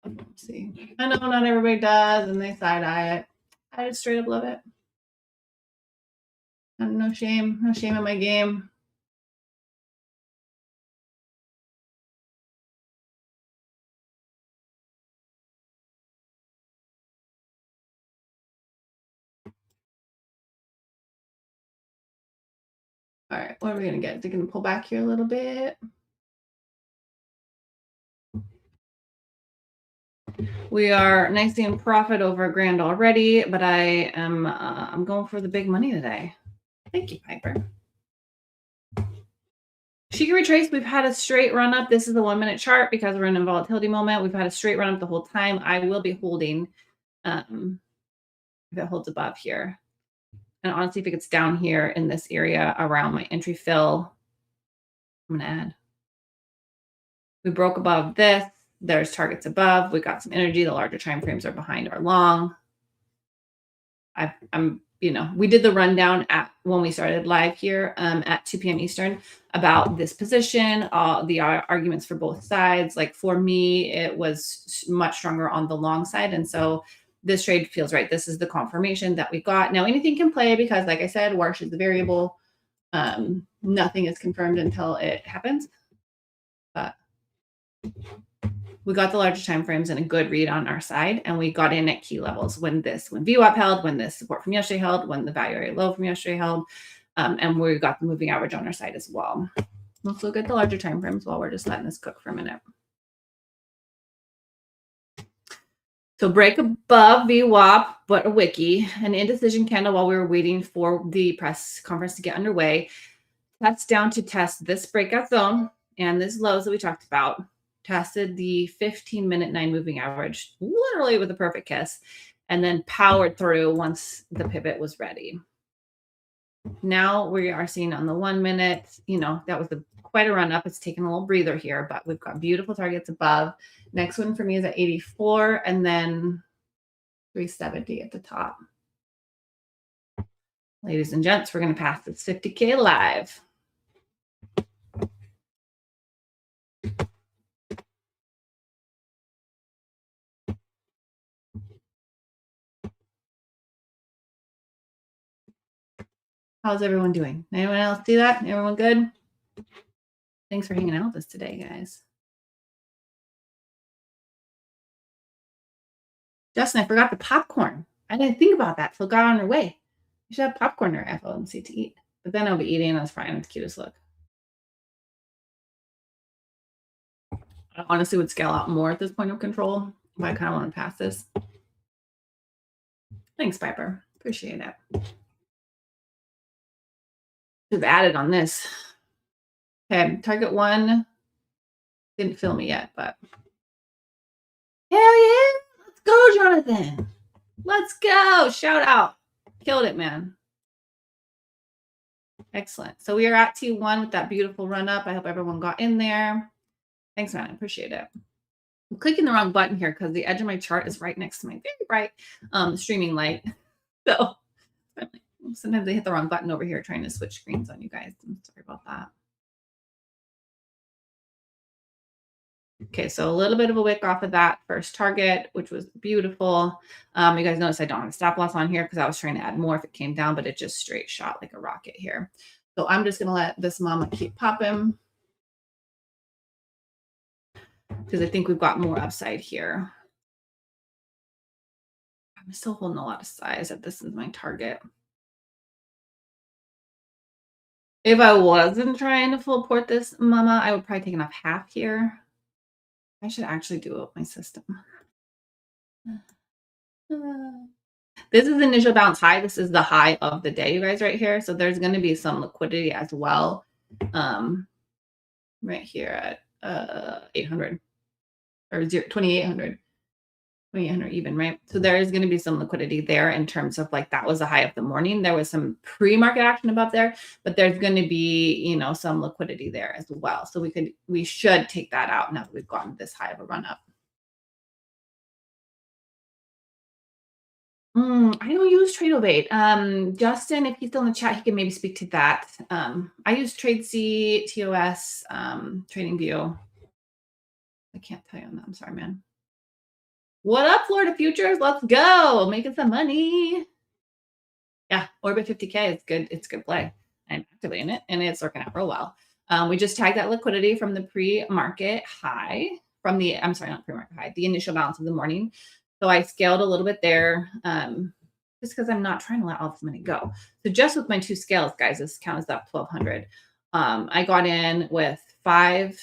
Let's see. I know not everybody does, and they side-eye it. I just straight up love it. No shame. No shame in my game. All right, what are we going to get? Is it going to pull back here a little bit? We are nicely in profit over $1,000 already, but I'm going for the big money today. Thank you, Piper. She can retrace. We've had a straight run up. This is the 1 minute chart because we're in a volatility moment. We've had a straight run up the whole time. I will be holding if it holds above here. And honestly, if it gets down here in this area around my entry fill, I'm going to add. We broke above this. There's targets above. We got some energy. The larger time frames are behind our long. We did the rundown when we started live here at 2 p.m. Eastern about this position, the arguments for both sides. Like for me, it was much stronger on the long side. And so this trade feels right. This is the confirmation that we got. Now anything can play because like I said, Warsh is the variable. Nothing is confirmed until it happens. But we got the larger time frames and a good read on our side, and we got in at key levels when VWAP held, when this support from yesterday held, when the value area low from yesterday held, and we got the moving average on our side as well. Let's look at the larger time frames while we're just letting this cook for a minute. So break above VWAP, but a wiki, an indecision candle while we were waiting for the press conference to get underway. That's down to test this breakout zone and this lows that we talked about. Tested the 15-minute 9 moving average, literally with a perfect kiss, and then powered through once the pivot was ready. Now we are seeing on the 1 minute, that was quite a run up. It's taken a little breather here, but we've got beautiful targets above. Next one for me is at 84 and then 370 at the top. Ladies and gents, we're going to pass this 50K live. How's everyone doing? Anyone else see that? Everyone good? Thanks for hanging out with us today, guys. Justin, I forgot the popcorn. I didn't think about that till it got on our way. You should have popcorn or FOMC to eat. But then I'll be eating and it's fine. It's the cutest look. I honestly would scale out more at this point of control, but I kind of want to pass this. Thanks, Piper. Appreciate it. Have added on this. Okay, target 1 didn't fill me yet, but hell yeah, let's go, Jonathan. Let's go. Shout out. Killed it, man. Excellent. So we are at T1 with that beautiful run up. I hope everyone got in there. Thanks, man. I appreciate it. I'm clicking the wrong button here because the edge of my chart is right next to my very bright streaming light. So Sometimes I hit the wrong button over here trying to switch screens on you guys. I'm sorry about that. Okay, so a little bit of a wick off of that first target, which was beautiful. You guys notice I don't have a stop loss on here because I was trying to add more if it came down, but it just straight shot like a rocket here. So I'm just going to let this mama keep popping because I think we've got more upside here. I'm still holding a lot of size if this is my target. If I wasn't trying to full port this mama, I would probably take enough half here. I should actually do it with my system. This is the initial bounce high. This is the high of the day, you guys, right here. So there's going to be some liquidity as well. Right here at 800 or 2800. 2800 even, right? So there is going to be some liquidity there in terms of like that was a high of the morning. There was some pre-market action above there, but there's going to be, you know, some liquidity there as well. So we should take that out now that we've gotten this high of a run up. I don't use Tradeovate. Justin, if he's still in the chat, he can maybe speak to that. I use TradeC, TOS, TradingView. I can't tell you on that. I'm sorry, man. What up, Florida Futures? Let's go. Making some money. Yeah, Orbit 50K is good. It's good play. I'm actively in it, and it's working out real well. We just tagged that liquidity from the pre-market high, from the, I'm sorry, not pre-market high, the initial balance of the morning. So I scaled a little bit there just because I'm not trying to let all this money go. So just with my two scales, guys, this count is up 1,200. I got in with 5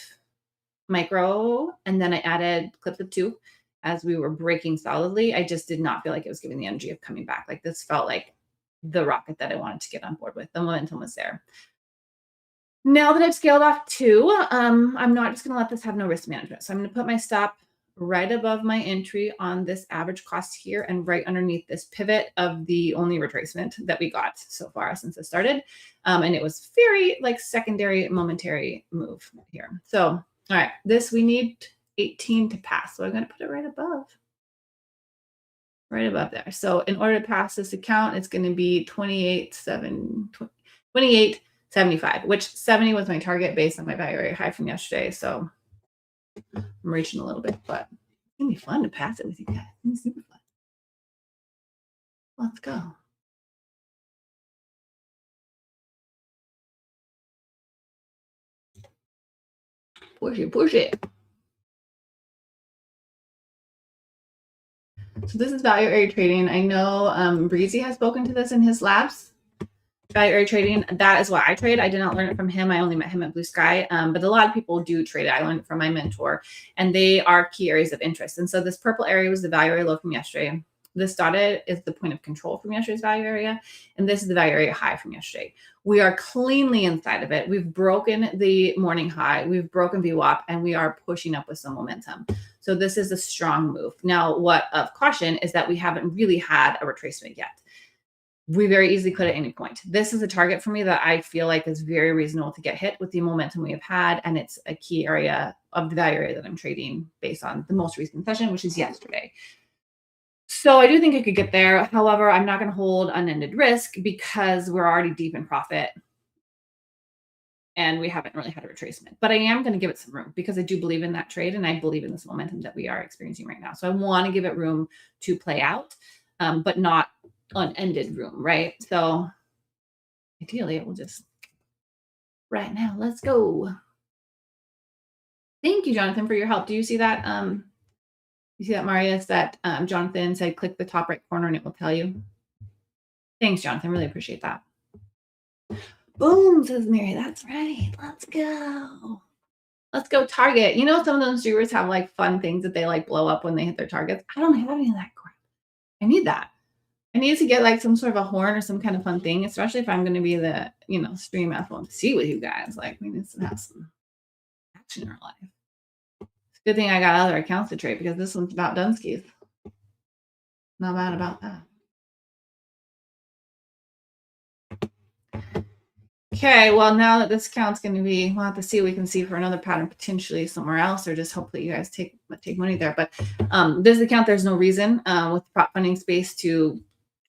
micro, and then I added clips of 2 as we were breaking solidly. I just did not feel like it was giving the energy of coming back. Like this felt like the rocket that I wanted to get on board with. The momentum was there. Now that I've scaled off 2, I'm not just going to let this have no risk management. So I'm going to put my stop right above my entry on this average cost here and right underneath this pivot of the only retracement that we got so far since it started. And it was very like secondary momentary move here. So, all right, this we need 18 to pass. So I'm going to put it right above there. So in order to pass this account, it's going to be 28.75, which 70 was my target based on my value area high from yesterday. So I'm reaching a little bit, but it's going to be fun to pass it with you guys. It's going to be super fun. Let's go. Push it. So this is value area trading. I know Breezy has spoken to this in his labs. Value area trading, that is what I trade. I did not learn it from him. I only met him at BluSky, but a lot of people do trade it. I learned it from my mentor, and they are key areas of interest. And so this purple area was the value area low from yesterday. This dotted is the point of control from yesterday's value area, and this is the value area high from yesterday. We are cleanly inside of it. We've broken the morning high. We've broken VWAP, and we are pushing up with some momentum. So this is a strong move. Now, what of caution is that we haven't really had a retracement yet. We very easily could at any point. This is a target for me that I feel like is very reasonable to get hit with the momentum we have had, and it's a key area of the value area that I'm trading based on the most recent session, which is yesterday. So I do think I could get there. However, I'm not going to hold unended risk because we're already deep in profit and we haven't really had a retracement. But I am going to give it some room because I do believe in that trade and I believe in this momentum that we are experiencing right now. So I want to give it room to play out, but not unended room, right? So ideally it will just right now. Let's go. Thank you, Jonathan, for your help. Do you see that? You see that, Marius, that Jonathan said, click the top right corner and it will tell you. Thanks, Jonathan. Really appreciate that. Boom, says Mary. That's right. Let's go. Let's go Target. You know, some of those viewers have like fun things that they like blow up when they hit their targets. I don't have any of that crap. I need that. I need to get like some sort of a horn or some kind of fun thing, especially if I'm going to be the, you know, stream FOMC with you guys. Like, we need to have some action in our life. It's a good thing I got other accounts to trade because this one's about Dunskies. Not bad about that. Okay, well, now that this account's going to be, we'll have to see what we can see for another pattern potentially somewhere else, or just hopefully you guys take money there. But this account, there's no reason with prop funding space to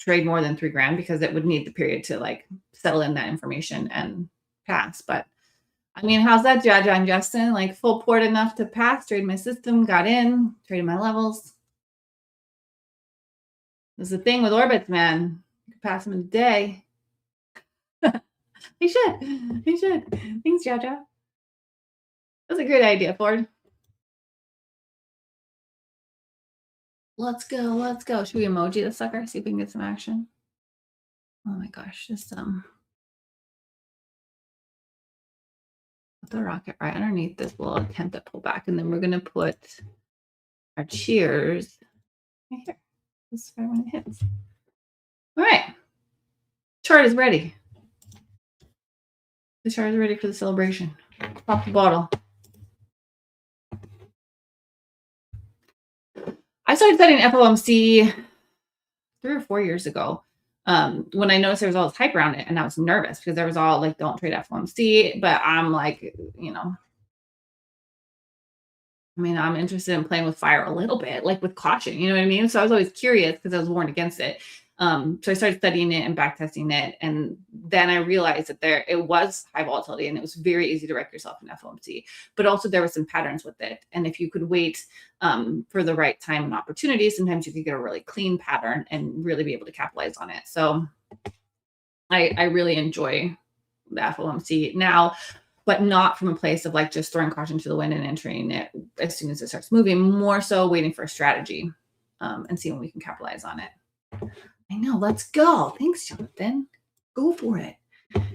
trade more than 3 grand because it would need the period to like settle in that information and pass. But I mean, how's that, Judge? I'm Justin, like full port enough to pass, trade my system, got in, traded my levels. This is the thing with orbits, man. You can pass them in a day. He should. He should. Thanks, Jaja. That's a great idea, Ford. Let's go. Let's go. Should we emoji the sucker? See if we can get some action. Oh my gosh. Just put the rocket right underneath this little attempt at pullback. And then we're going to put our cheers right here. This is right when it hits. All right. Chart is ready. The chart is ready for the celebration. Pop the bottle. I started studying FOMC 3 or 4 years ago when I noticed there was all this hype around it, and I was nervous because there was all like, don't trade FOMC. But I'm like, I mean, I'm interested in playing with fire a little bit, like with caution, you know what I mean? So I was always curious because I was warned against it. So I started studying it and backtesting it. And then I realized that it was high volatility and it was very easy to wreck yourself in FOMC, but also there were some patterns with it. And if you could wait for the right time and opportunity, sometimes you could get a really clean pattern and really be able to capitalize on it. So I really enjoy the FOMC now, but not from a place of like just throwing caution to the wind and entering it as soon as it starts moving, more so waiting for a strategy and seeing when we can capitalize on it. I know. Let's go. Thanks, Jonathan. Go for it.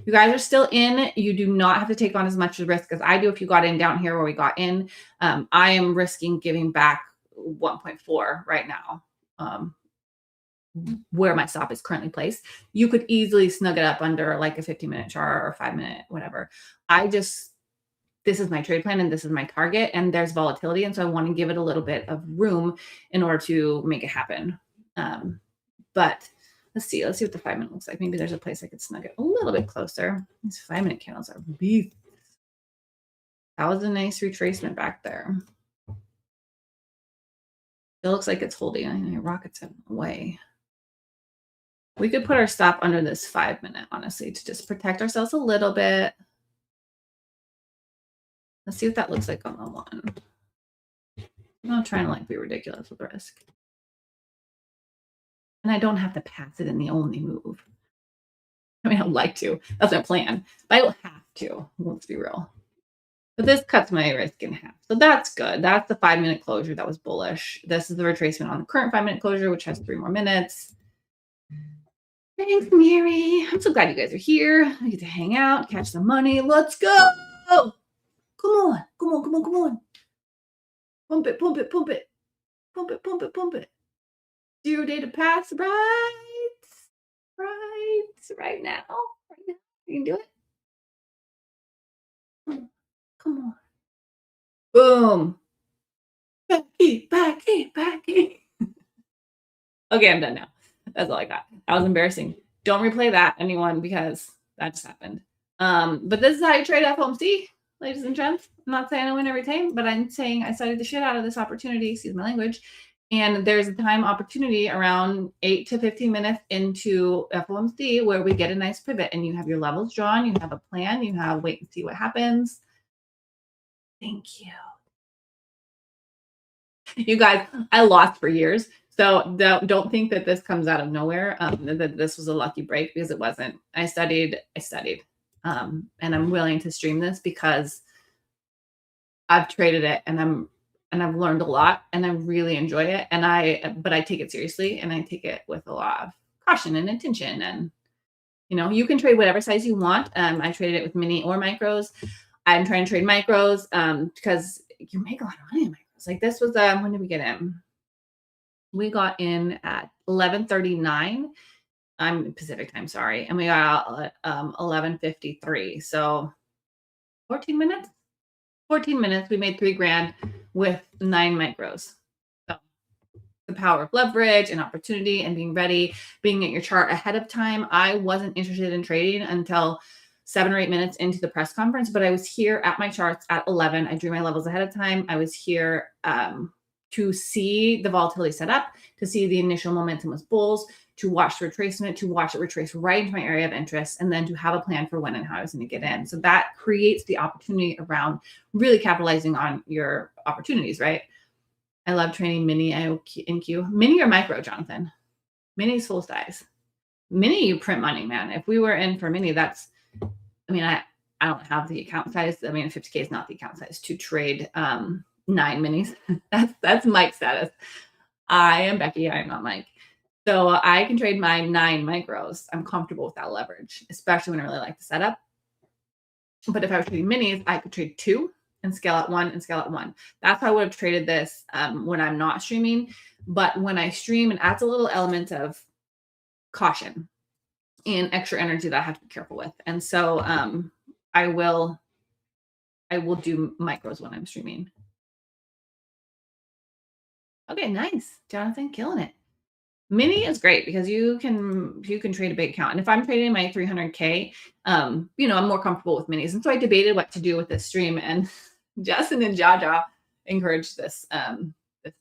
You guys are still in. You do not have to take on as much risk as I do. If you got in down here where we got in, I am risking giving back 1.4 right now, where my stop is currently placed. You could easily snug it up under like a 15-minute chart or 5-minute, whatever. This is my trade plan and this is my target, and there's volatility. And so I want to give it a little bit of room in order to make it happen. But let's see what the 5-minute looks like. Maybe there's a place I could snug it a little bit closer. These 5-minute candles are beef. That was a nice retracement back there. It looks like it's holding. I know rockets in the way. We could put our stop under this 5-minute, honestly, to just protect ourselves a little bit. Let's see what that looks like on the one. I'm not trying to like be ridiculous with risk. And I don't have to pass it in the only move. I mean, I'd like to. That's my plan. But I don't have to. Let's be real. But this cuts my risk in half. So that's good. That's the 5-minute closure that was bullish. This is the retracement on the current 5-minute closure, which has 3 more minutes. Thanks, Mary. I'm so glad you guys are here. I get to hang out, catch some money. Let's go. Come on. Come on, come on, come on. Pump it, pump it, pump it. Pump it, pump it, pump it. 0 day to pass, right now. You can do it. Come on. Boom. Backy. Okay, I'm done now. That's all I got. That was embarrassing. Don't replay that, anyone, because that just happened. But this is how you trade FOMC, ladies and gents. I'm not saying I win every time, but I'm saying I studied the shit out of this opportunity, excuse my language. And there's a time opportunity around 8 to 15 minutes into FOMC where we get a nice pivot and you have your levels drawn, you have a plan, you have wait and see what happens. Thank you. You guys, I lost for years. So don't think that this comes out of nowhere, that this was a lucky break, because it wasn't. I studied. And I'm willing to stream this because I've traded it and I've learned a lot and I really enjoy it. But I take it seriously and I take it with a lot of caution and intention. And, you can trade whatever size you want. I traded it with mini or micros. I'm trying to trade micros because you make a lot of money in micros. Like this was, when did we get in? We got in at 11:39. I'm Pacific time, sorry. And we got out at 11:53. So 14 minutes. 14 minutes. We made $3,000 with 9 micros. So the power of leverage and opportunity and being ready, being at your chart ahead of time. I wasn't interested in trading until 7 or 8 minutes into the press conference, but I was here at my charts at 11. I drew my levels ahead of time. I was here to see the volatility set up, to see the initial momentum was bulls, to watch the retracement, to watch it retrace right into my area of interest, and then to have a plan for when and how I was going to get in. So that creates the opportunity around really capitalizing on your opportunities, right? I love training mini and Q. Mini or micro, Jonathan? Mini's full size. Mini, you print money, man. If we were in for mini, that's, I mean, I don't have the account size. I mean, 50K is not the account size to trade 9 minis. That's Mike status. I am Becky. I am not Mike. So I can trade my 9 micros. I'm comfortable with that leverage, especially when I really like the setup. But if I was trading minis, I could trade 2 and scale at 1 and scale at 1. That's how I would have traded this when I'm not streaming. But when I stream, it adds a little element of caution and extra energy that I have to be careful with. And so I will do micros when I'm streaming. Okay, nice. Jonathan, killing it. Mini is great because you can trade a big account. And if I'm trading my 300K, I'm more comfortable with minis. And so I debated what to do with this stream, and Justin and Jaja encouraged this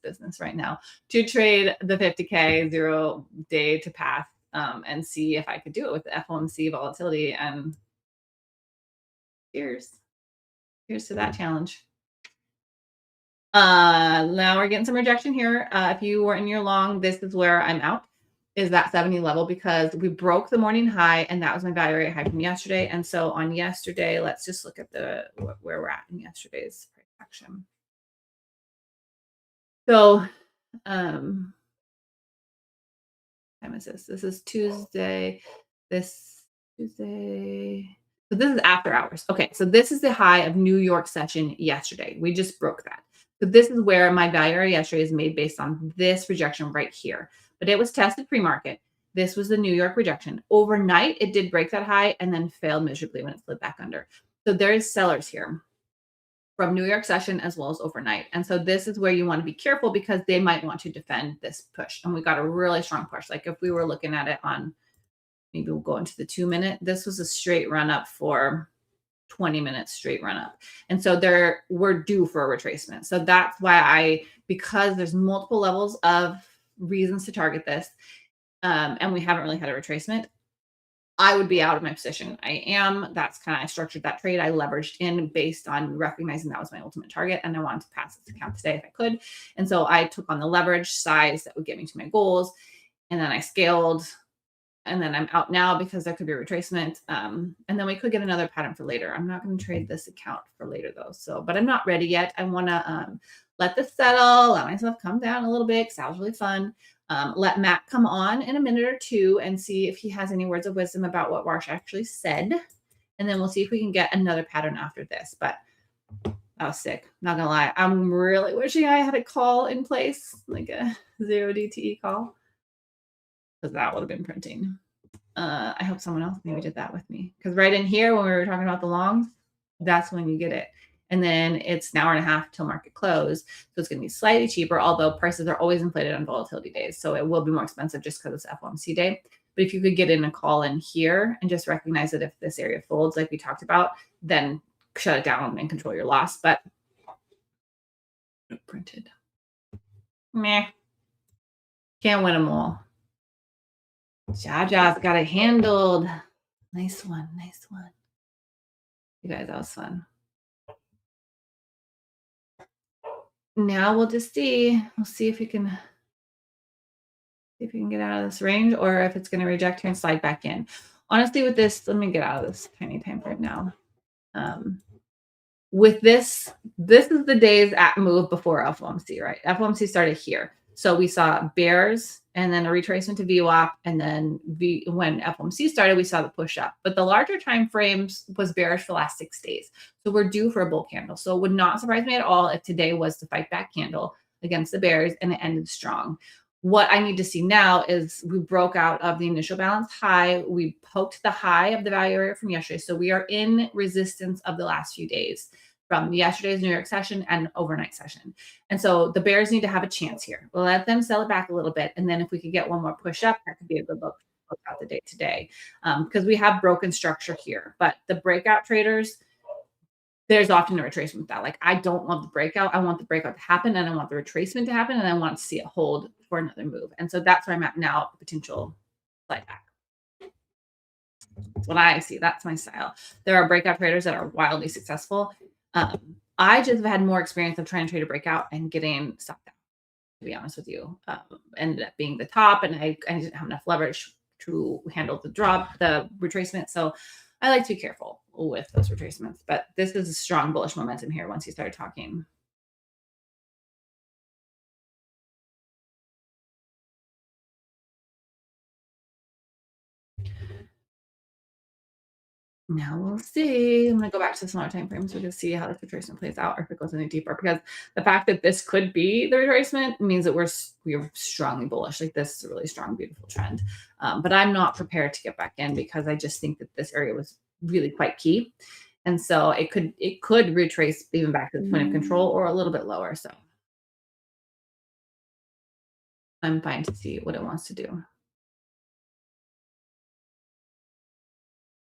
business right now to trade the 50K 0 day to path and see if I could do it with the FOMC volatility. And cheers to that challenge. Now we're getting some rejection here. If you were in your long, this is where I'm out, is that 70 level, because we broke the morning high, and that was my value area high from yesterday. And so on yesterday, let's just look at where we're at in yesterday's price action. So time is this? This is Tuesday. This Tuesday. So this is after hours. Okay, so this is the high of New York session yesterday. We just broke that. So this is where my value area yesterday is made based on this rejection right here. But it was tested pre-market. This was the New York rejection. Overnight, it did break that high and then failed miserably when it slid back under. So there is sellers here from New York session as well as overnight. And so this is where you want to be careful, because they might want to defend this push. And we got a really strong push. Like if we were looking at it on, maybe we'll go into the 2-minute, this was a straight run up for 20 minutes straight run up. And so we're due for a retracement. So that's why because there's multiple levels of reasons to target this, and we haven't really had a retracement, I would be out of my position. That's kind of, I structured that trade. I leveraged in based on recognizing that was my ultimate target, and I wanted to pass this account today if I could. And so I took on the leverage size that would get me to my goals, and then I scaled. And then I'm out now because there could be a retracement. And then we could get another pattern for later. I'm not going to trade this account for later though. So, but I'm not ready yet. I want to let this settle, let myself come down a little bit, because that was really fun. Let Matt come on in a minute or two and see if he has any words of wisdom about what Warsh actually said. And then we'll see if we can get another pattern after this. But that was sick. Not going to lie. I'm really wishing I had a call in place, like a 0 DTE call, because that would have been printing. I hope someone else maybe did that with me, because right in here when we were talking about the longs, that's when you get it. And then it's an hour and a half till market close, so it's going to be slightly cheaper, although prices are always inflated on volatility days, so it will be more expensive just because it's FOMC day. But if you could get in a call in here and just recognize that if this area folds like we talked about, then shut it down and control your loss. But printed, meh, can't win them all. Jaja's got it handled. Nice one. You guys, that was fun. Now we'll just see. We'll see if we can get out of this range, or if it's going to reject here and slide back in. Honestly, with this, let me get out of this tiny time frame now. With this is the days at move before FOMC, right? FOMC started here. So we saw bears and then a retracement to VWAP, and then when FOMC started, we saw the push up. But the larger time frames was bearish for the last 6 days. So we're due for a bull candle. So it would not surprise me at all if today was the fight back candle against the bears and it ended strong. What I need to see now is we broke out of the initial balance high. We poked the high of the value area from yesterday. So we are in resistance of the last few days from yesterday's New York session and overnight session. And so the bears need to have a chance here. We'll let them sell it back a little bit. And then if we could get one more push up, that could be a good look out the day today, because we have broken structure here. But the breakout traders, there's often a retracement with that. Like, I don't want the breakout. I want the breakout to happen, and I want the retracement to happen, and I want to see it hold for another move. And so that's where I'm at now, potential slide back. That's what I see. That's my style. There are breakout traders that are wildly successful. I just have had more experience of trying to trade a breakout and getting stuck down, to be honest with you. Ended up being the top, and I didn't have enough leverage to handle the drop, the retracement. So I like to be careful with those retracements. But this is a strong bullish momentum here once you start talking. Now we'll see. I'm gonna go back to the smaller time frames. We're gonna see how this retracement plays out, or if it goes any deeper. Because the fact that this could be the retracement means that we're strongly bullish. Like this is a really strong, beautiful trend. But I'm not prepared to get back in because I just think that this area was really quite key, and so it could retrace even back to the point of control or a little bit lower. So I'm fine to see what it wants to do.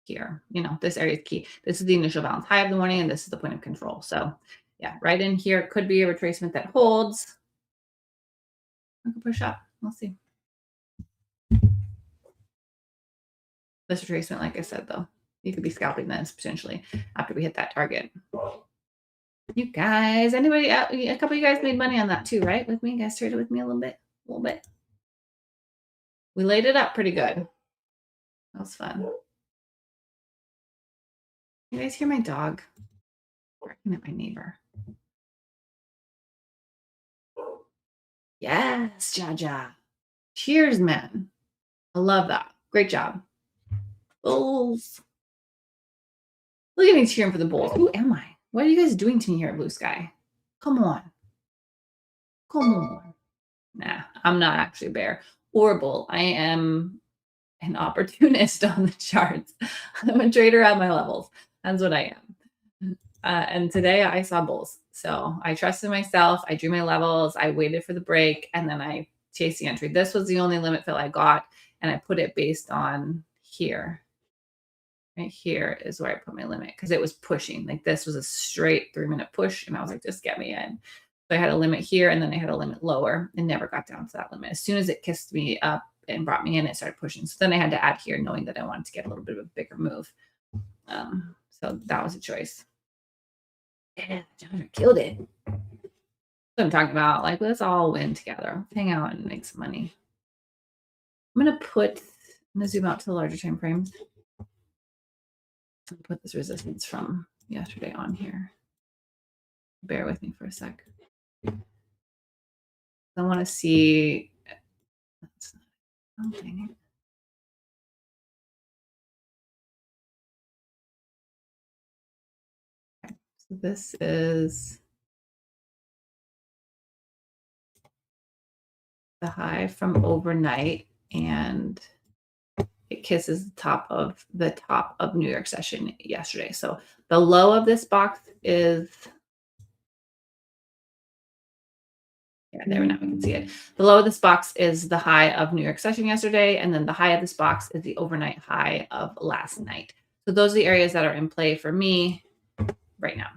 Here. This area is key. This is the initial balance high of the morning, and this is the point of control. So yeah, right in here could be a retracement that holds. I could push up. We'll see. This retracement, like I said, though, you could be scalping this potentially after we hit that target. You guys, anybody out? A couple of you guys made money on that too, right? With me, you guys traded with me a little bit. We laid it up pretty good. That was fun. You guys hear my dog barking at my neighbor? Yes, Jaja. Cheers, man. I love that. Great job. Bulls. Look at me cheering for the Bulls. Who am I? What are you guys doing to me here at BluSky? Come on. Come on. Nah, I'm not actually a bear or a bull. I am an opportunist on the charts. I'm a trader at my levels. That's what I am. And today I saw bulls. So I trusted myself. I drew my levels. I waited for the break, and then I chased the entry. This was the only limit fill I got, and I put it based on here. Right here is where I put my limit because it was pushing. Like this was a straight 3-minute push, and I was like, just get me in. So I had a limit here, and then I had a limit lower, and never got down to that limit. As soon as it kissed me up and brought me in, it started pushing. So then I had to add here, knowing that I wanted to get a little bit of a bigger move. So that was a choice. Yeah, John killed it. That's what I'm talking about. Like, let's all win together. Let's hang out and make some money. I'm gonna zoom out to the larger time frames. Put this resistance from yesterday on here. Bear with me for a sec. I want to see. Oh, dang it. Okay, so this is the high from overnight, and it kisses the top of New York session yesterday. So the low of this box is, yeah, there now we can see it. The low of this box is the high of New York session yesterday, and then the high of this box is the overnight high of last night. So those are the areas that are in play for me right now,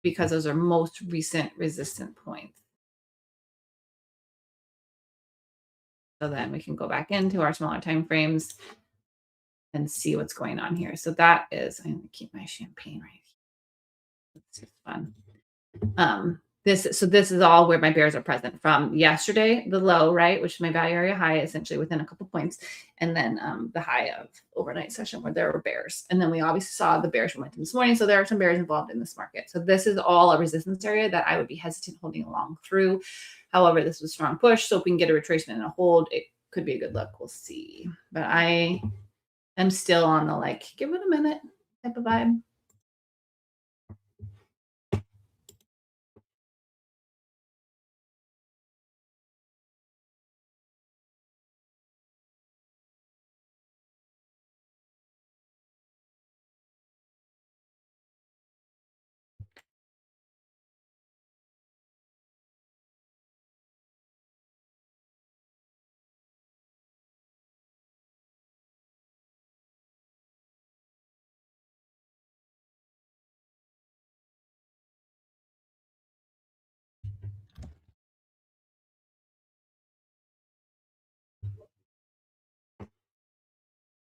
because those are most recent resistant points. So then we can go back into our smaller time frames and see what's going on here. So that is, I'm going to keep my champagne right here. This is fun. This is all where my bears are present from yesterday, the low, right, which is my value area high, essentially within a couple points, and then the high of overnight session where there were bears. And then we obviously saw the bearish momentum this morning. So there are some bears involved in this market. So this is all a resistance area that I would be hesitant holding along through. However, this was a strong push. So if we can get a retracement and a hold, it could be a good look. We'll see. But I am still on the like, give it a minute type of vibe.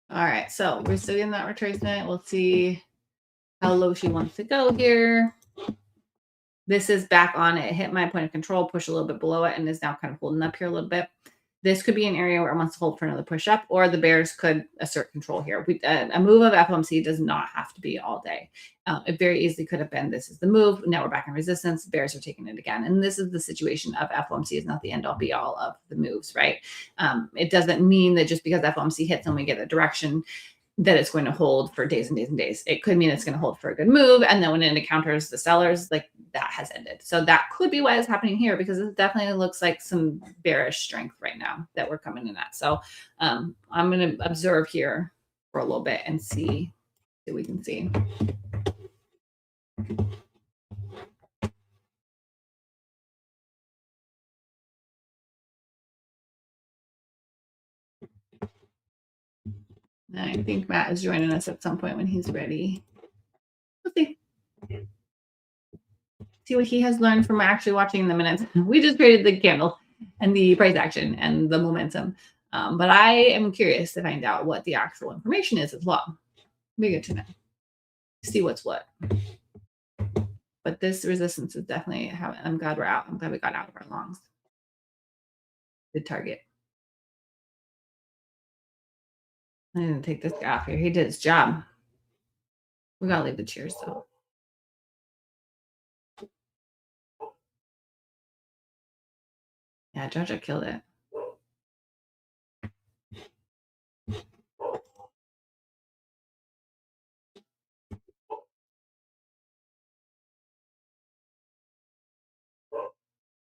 All right, so we're still in that retracement. We'll see how low she wants to go here. This is back on it. Hit my point of control, push a little bit below it, and is now kind of holding up here a little bit. This could be an area where it wants to hold for another push up, or the bears could assert control here. A move of FOMC does not have to be all day. It very easily could have been this is the move. Now we're back in resistance. Bears are taking it again. And this is the situation of FOMC is not the end all be all of the moves, right? It doesn't mean that just because FOMC hits and we get a direction that it's going to hold for days and days and days. It could mean it's going to hold for a good move. And then when it encounters the sellers, like that has ended. So that could be why it's happening here, because it definitely looks like some bearish strength right now that we're coming in at. So I'm going to observe here for a little bit and see what we can see. I think Matt is joining us at some point when he's ready. We'll see. See what he has learned from actually watching the minutes. We just created the candle and the price action and the momentum. But I am curious to find out what the actual information is as well. Be good to know. See what's what. But this resistance is definitely how I'm glad we're out. I'm glad we got out of our longs. Good target. I didn't take this guy off here. He did his job. We gotta leave the cheers though. Yeah, Georgia killed it.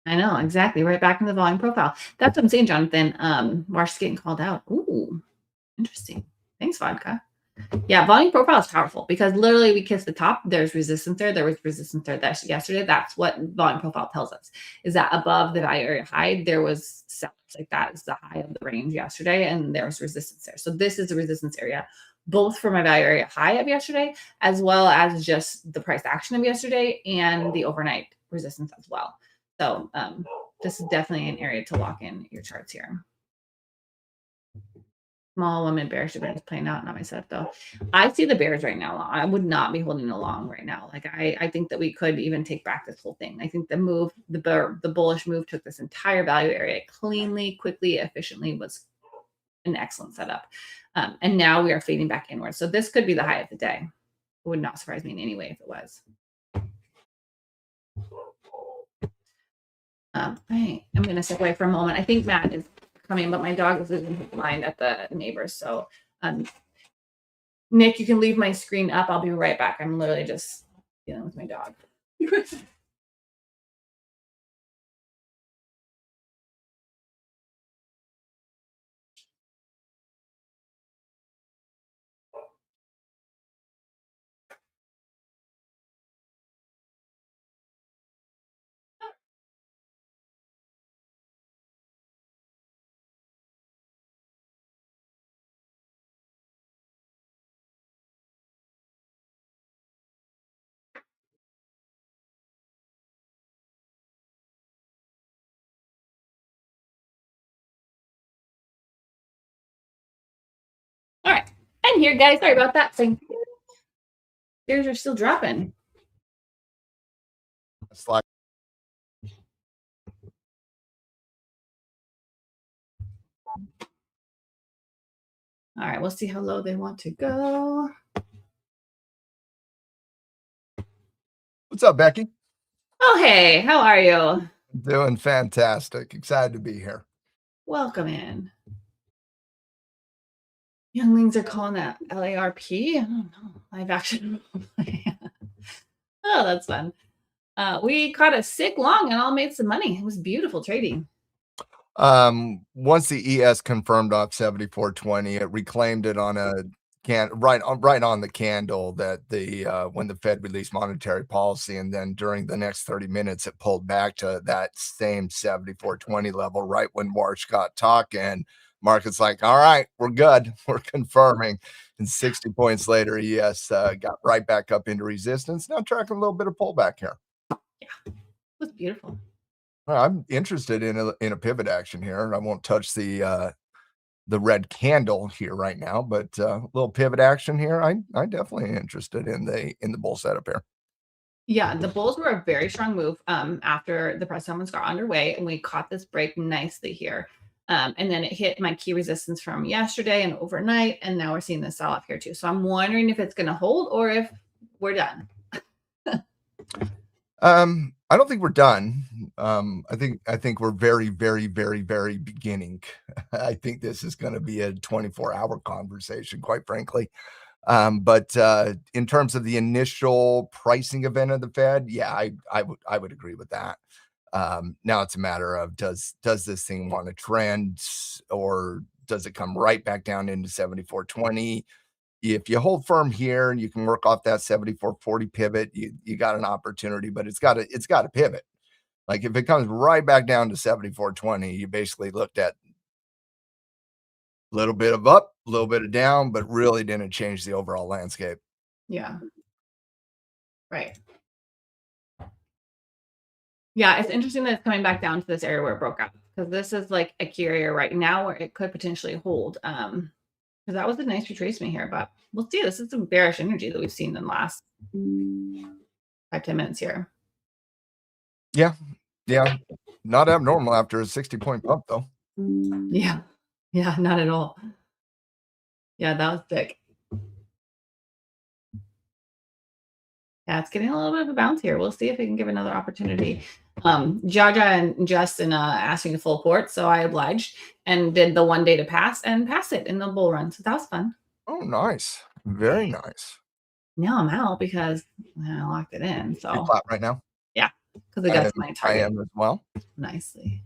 I know, exactly. Right back in the volume profile. That's what I'm saying, Jonathan. Marsh's getting called out. Ooh, interesting. Thanks, vodka. Yeah, volume profile is powerful because literally we kissed the top. There's resistance there. There was resistance there yesterday. That's what volume profile tells us, is that above the value area high, there was sellers. Like that is the high of the range yesterday, and there was resistance there. So this is the resistance area, both for my value area high of yesterday, as well as just the price action of yesterday and the overnight resistance as well. So this is definitely an area to lock in your charts here. Small woman bearish event is playing out, not myself though. I see the bears right now. I would not be holding along right now. Like I think that we could even take back this whole thing. I think the move, the bullish move took this entire value area cleanly, quickly, efficiently, was an excellent setup. And now we are fading back inward. So this could be the high of the day. It would not surprise me in any way if it was. I'm going to step away for a moment. I think Matt is coming, but my dog is losing his mind at the neighbors. So, Nick, you can leave my screen up. I'll be right back. I'm literally just dealing with my dog. All right. I'm here, guys. Sorry about that. Stairs are still dropping. Slide. All right. We'll see how low they want to go. What's up, Becky? Oh, hey. How are you? Doing fantastic. Excited to be here. Welcome in. Younglings are calling that LARP. I don't know. Live action. Oh, that's fun. We caught a sick long and all made some money. It was beautiful trading. Once the ES confirmed off 74.20, it reclaimed it on a right on the candle that the when the Fed released monetary policy, and then during the next 30 minutes it pulled back to that same 74.20 level right when March got talking. Market's like, all right, we're good, we're confirming, and 60 points later ES got right back up into resistance. Now tracking a little bit of pullback here. Yeah, it was beautiful. I'm interested in a pivot action here. I won't touch the the red candle here right now, but a little pivot action here. I definitely interested in the bull setup here. Yeah, the bulls were a very strong move after the press summons got underway, and we caught this break nicely here. And then it hit my key resistance from yesterday and overnight, and now we're seeing this sell off here too. So I'm wondering if it's going to hold or if we're done. I don't think we're done. I think we're very, very, very, very beginning. I think this is going to be a 24-hour conversation, quite frankly. But in terms of the initial pricing event of the Fed, yeah, I would agree with that. Now it's a matter of does this thing want to trend, or does it come right back down into 74.20? If you hold firm here and you can work off that 74.40 pivot, you got an opportunity, but it's got to pivot. Like if it comes right back down to 74.20, you basically looked at a little bit of up, a little bit of down, but really didn't change the overall landscape. Yeah. Right. Yeah, it's interesting that it's coming back down to this area where it broke out, because this is like a key area right now where it could potentially hold. Because that was a nice retracement here, but we'll see. This is some bearish energy that we've seen in the last 5-10 minutes here. Yeah. Not abnormal after a 60-point pump, though. Yeah. Yeah, not at all. Yeah, that was big. Yeah, it's getting a little bit of a bounce here. We'll see if we can give another opportunity. Jaja and Justin asked me to full port, so I obliged and did the 1 day to pass it in the bull run. So that was fun. Oh, nice. Very nice. Now I'm out because I locked it in. You So flat right now? yeah, because it got to my I target am as well. nicely.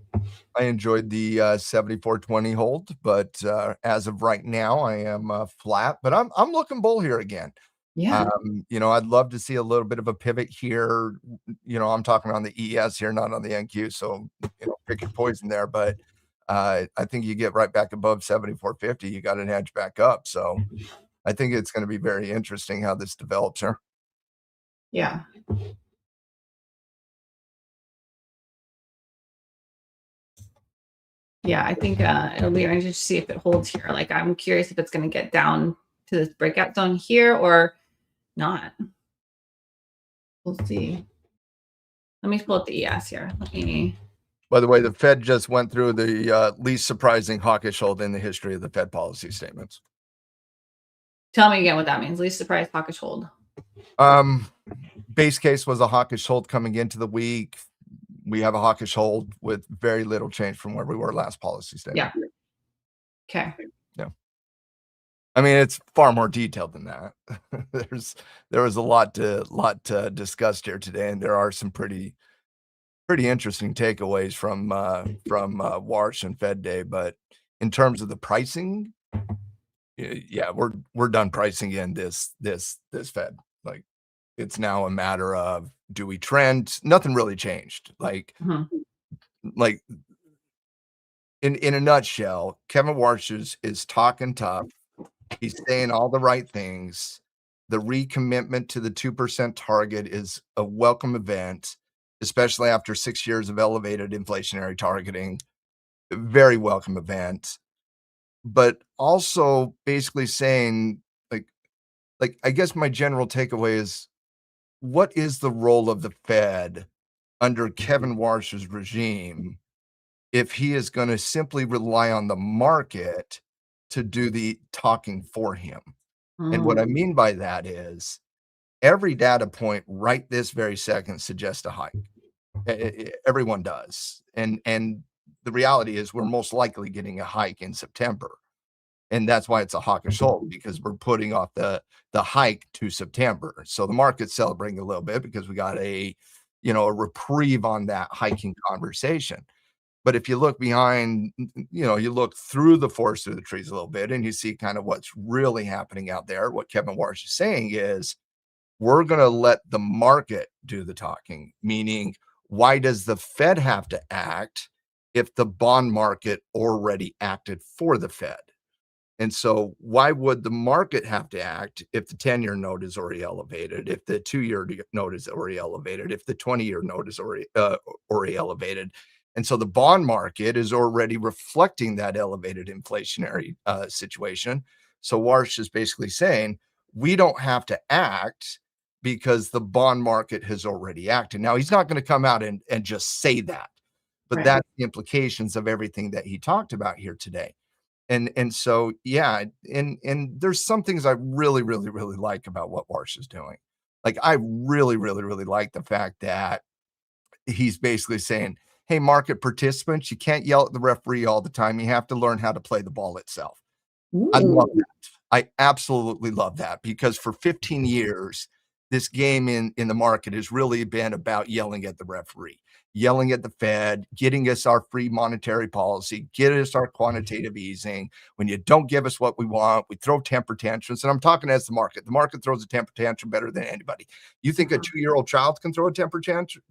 I enjoyed the 74.20 hold, but as of right now, I am flat. But I'm looking bull here again. Yeah. I'd love to see a little bit of a pivot here. I'm talking on the ES here, not on the NQ. So, pick your poison there. But I think you get right back above 74.50, you got an edge back up. So I think it's going to be very interesting how this develops here. Yeah. Yeah, I think it'll be interesting to see if it holds here. Like, I'm curious if it's going to get down to this breakout zone here or not. We'll see. Let me pull up the ES here. By the way, the Fed just went through the least surprising hawkish hold in the history of the Fed policy statements. Tell me again what that means. Least surprise hawkish hold. Base case was a hawkish hold coming into the week. We have a hawkish hold with very little change from where we were last policy statement. Yeah. Okay. Yeah. I mean, it's far more detailed than that. There was a lot to discuss here today, and there are some pretty interesting takeaways from Warsh and Fed Day. But in terms of the pricing, yeah, we're done pricing in this Fed. Like, it's now a matter of, do we trend? Nothing really changed. Like in a nutshell, Kevin Warsh is talking tough. He's saying all the right things. The recommitment to the 2% target is a welcome event, especially after 6 years of elevated inflationary targeting. A very welcome event. But also basically saying, like I guess my general takeaway is, what is the role of the Fed under Kevin Warsh's regime if he is going to simply rely on the market to do the talking for him? And what I mean by that is, every data point right this very second suggests a hike. Everyone does. And the reality is we're most likely getting a hike in September. And that's why it's a hawkish hold, because we're putting off the hike to September. So the market's celebrating a little bit because we got a reprieve on that hiking conversation. But if you look behind, you look through the forest through the trees a little bit, and you see kind of what's really happening out there. What Kevin Warsh is saying is, we're going to let the market do the talking, meaning, why does the Fed have to act if the bond market already acted for the Fed? And so why would the market have to act if the 10-year note is already elevated, if the 2-year note is already elevated, if the 20-year note is already elevated? And so the bond market is already reflecting that elevated inflationary situation. So Warsh is basically saying we don't have to act because the bond market has already acted. Now, he's not going to come out and just say that, but Right. that's the implications of everything that he talked about here today. And so, yeah, and there's some things I really, really, really like about what Warsh is doing. Like, I really, really, really like the fact that he's basically saying, hey, market participants, you can't yell at the referee all the time. You have to learn how to play the ball itself. I love Ooh. that. I absolutely love that because for 15 years, this game in the market has really been about yelling at the referee, yelling at the Fed, getting us our free monetary policy, get us our quantitative easing. When you don't give us what we want, we throw temper tantrums. And I'm talking as the market. The market throws a temper tantrum better than anybody. You think a 2-year-old child can throw a temper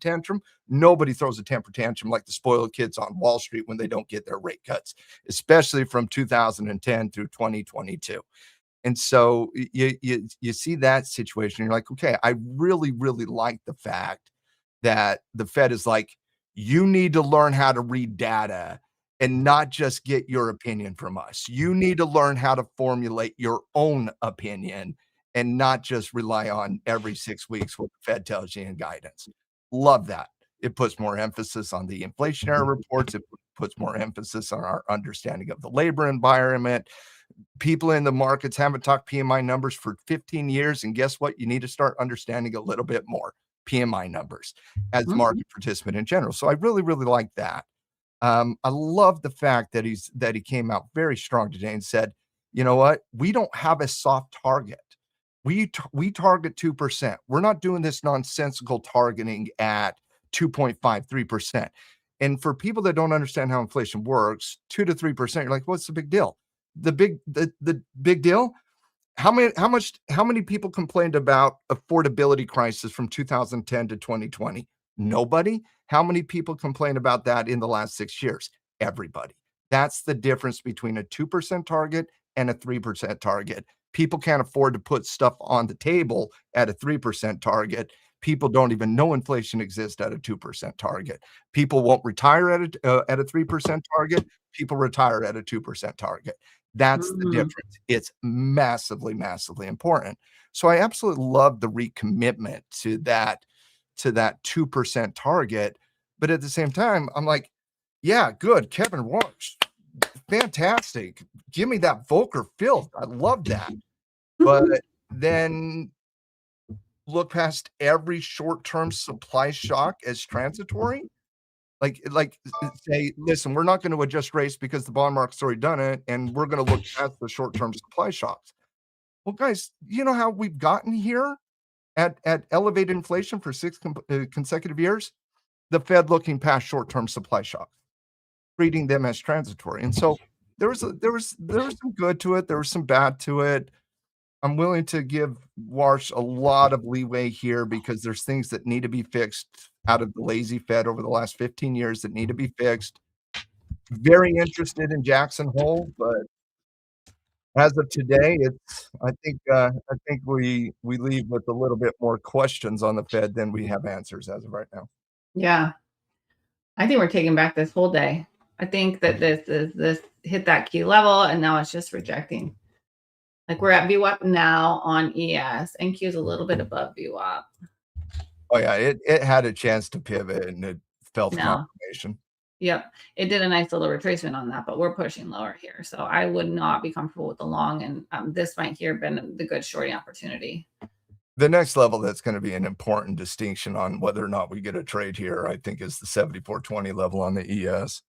tantrum? Nobody throws a temper tantrum like the spoiled kids on Wall Street when they don't get their rate cuts, especially from 2010 through 2022. And so you see that situation. You're like, okay, I really, really like the fact that the Fed is like, you need to learn how to read data and not just get your opinion from us. You need to learn how to formulate your own opinion and not just rely on every 6 weeks what the Fed tells you in guidance. Love that. It puts more emphasis on the inflationary reports. It puts more emphasis on our understanding of the labor environment. People in the markets haven't talked PMI numbers for 15 years. And guess what? You need to start understanding a little bit more PMI numbers as market participant in general. So I really, really like that. I love the fact that he came out very strong today and said, you know what? We don't have a soft target. We target 2%. We're not doing this nonsensical targeting at 2.53%. And for people that don't understand how inflation works, 2 to 3%, you're like, what's the big deal? The big deal, how many people complained about affordability crisis from 2010 to 2020? Nobody. How many people complain about that in the last 6 years? Everybody. That's the difference between a 2% target and a 3% target. People can't afford to put stuff on the table at a 3% target. People don't even know inflation exists at a 2% target. People won't retire at a 3% target. People retire at a 2% target. That's the difference. It's massively, massively important. So I absolutely love the recommitment to that 2% target. But at the same time, I'm like, yeah, good. Kevin Walsh, fantastic. Give me that Volcker filth. I love that. But then look past every short-term supply shock as transitory. Like say, listen, we're not going to adjust rates because the bond market's already done it, and we're going to look past the short-term supply shocks. Well, guys, you know how we've gotten here at elevated inflation for 6 consecutive years? The Fed looking past short-term supply shocks, treating them as transitory. And so there was some good to it, there was some bad to it. I'm willing to give Warsh a lot of leeway here because there's things that need to be fixed out of the lazy Fed over the last 15 years that need to be fixed. Very interested in Jackson Hole, but as of today, I think we leave with a little bit more questions on the Fed than we have answers as of right now. Yeah. I think we're taking back this whole day. I think that this hit that key level and now it's just rejecting. Like we're at VWAP now on ES. NQ is a little bit above VWAP. Oh yeah, it had a chance to pivot and it felt No. confirmation. Yep. It did a nice little retracement on that, but we're pushing lower here. So I would not be comfortable with the long, and this might here been the good shorting opportunity. The next level that's going to be an important distinction on whether or not we get a trade here, I think, is the 74.20 level on the ES.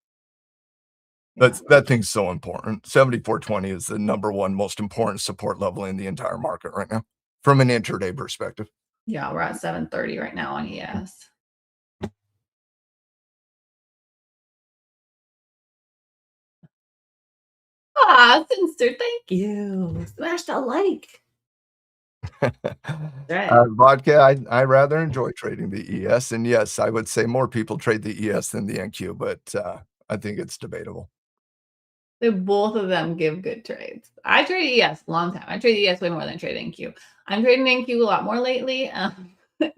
That thing's so important. 74.20 is the number one most important support level in the entire market right now from an intraday perspective. Yeah, we're at 730 right now on ES. Ah, Finster, thank you. Smash that like. Right. Vodka, I rather enjoy trading the ES. And yes, I would say more people trade the ES than the NQ, but I think it's debatable. Both of them give good trades. I trade ES a long time. I trade ES way more than I trade NQ. I'm trading NQ a lot more lately.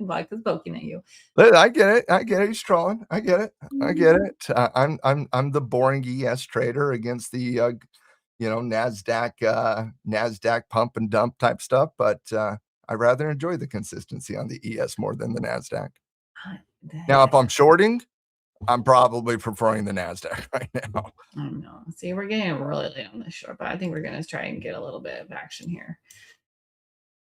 Vodka's poking at you. But I get it. I get it. He's trolling. I get it. I get it. I'm the boring ES trader against the Nasdaq pump and dump type stuff, but I rather enjoy the consistency on the ES more than the Nasdaq. Now, if I'm shorting, I'm probably preferring the Nasdaq right now. I know. See, we're getting really late on this short, but I think we're going to try and get a little bit of action here.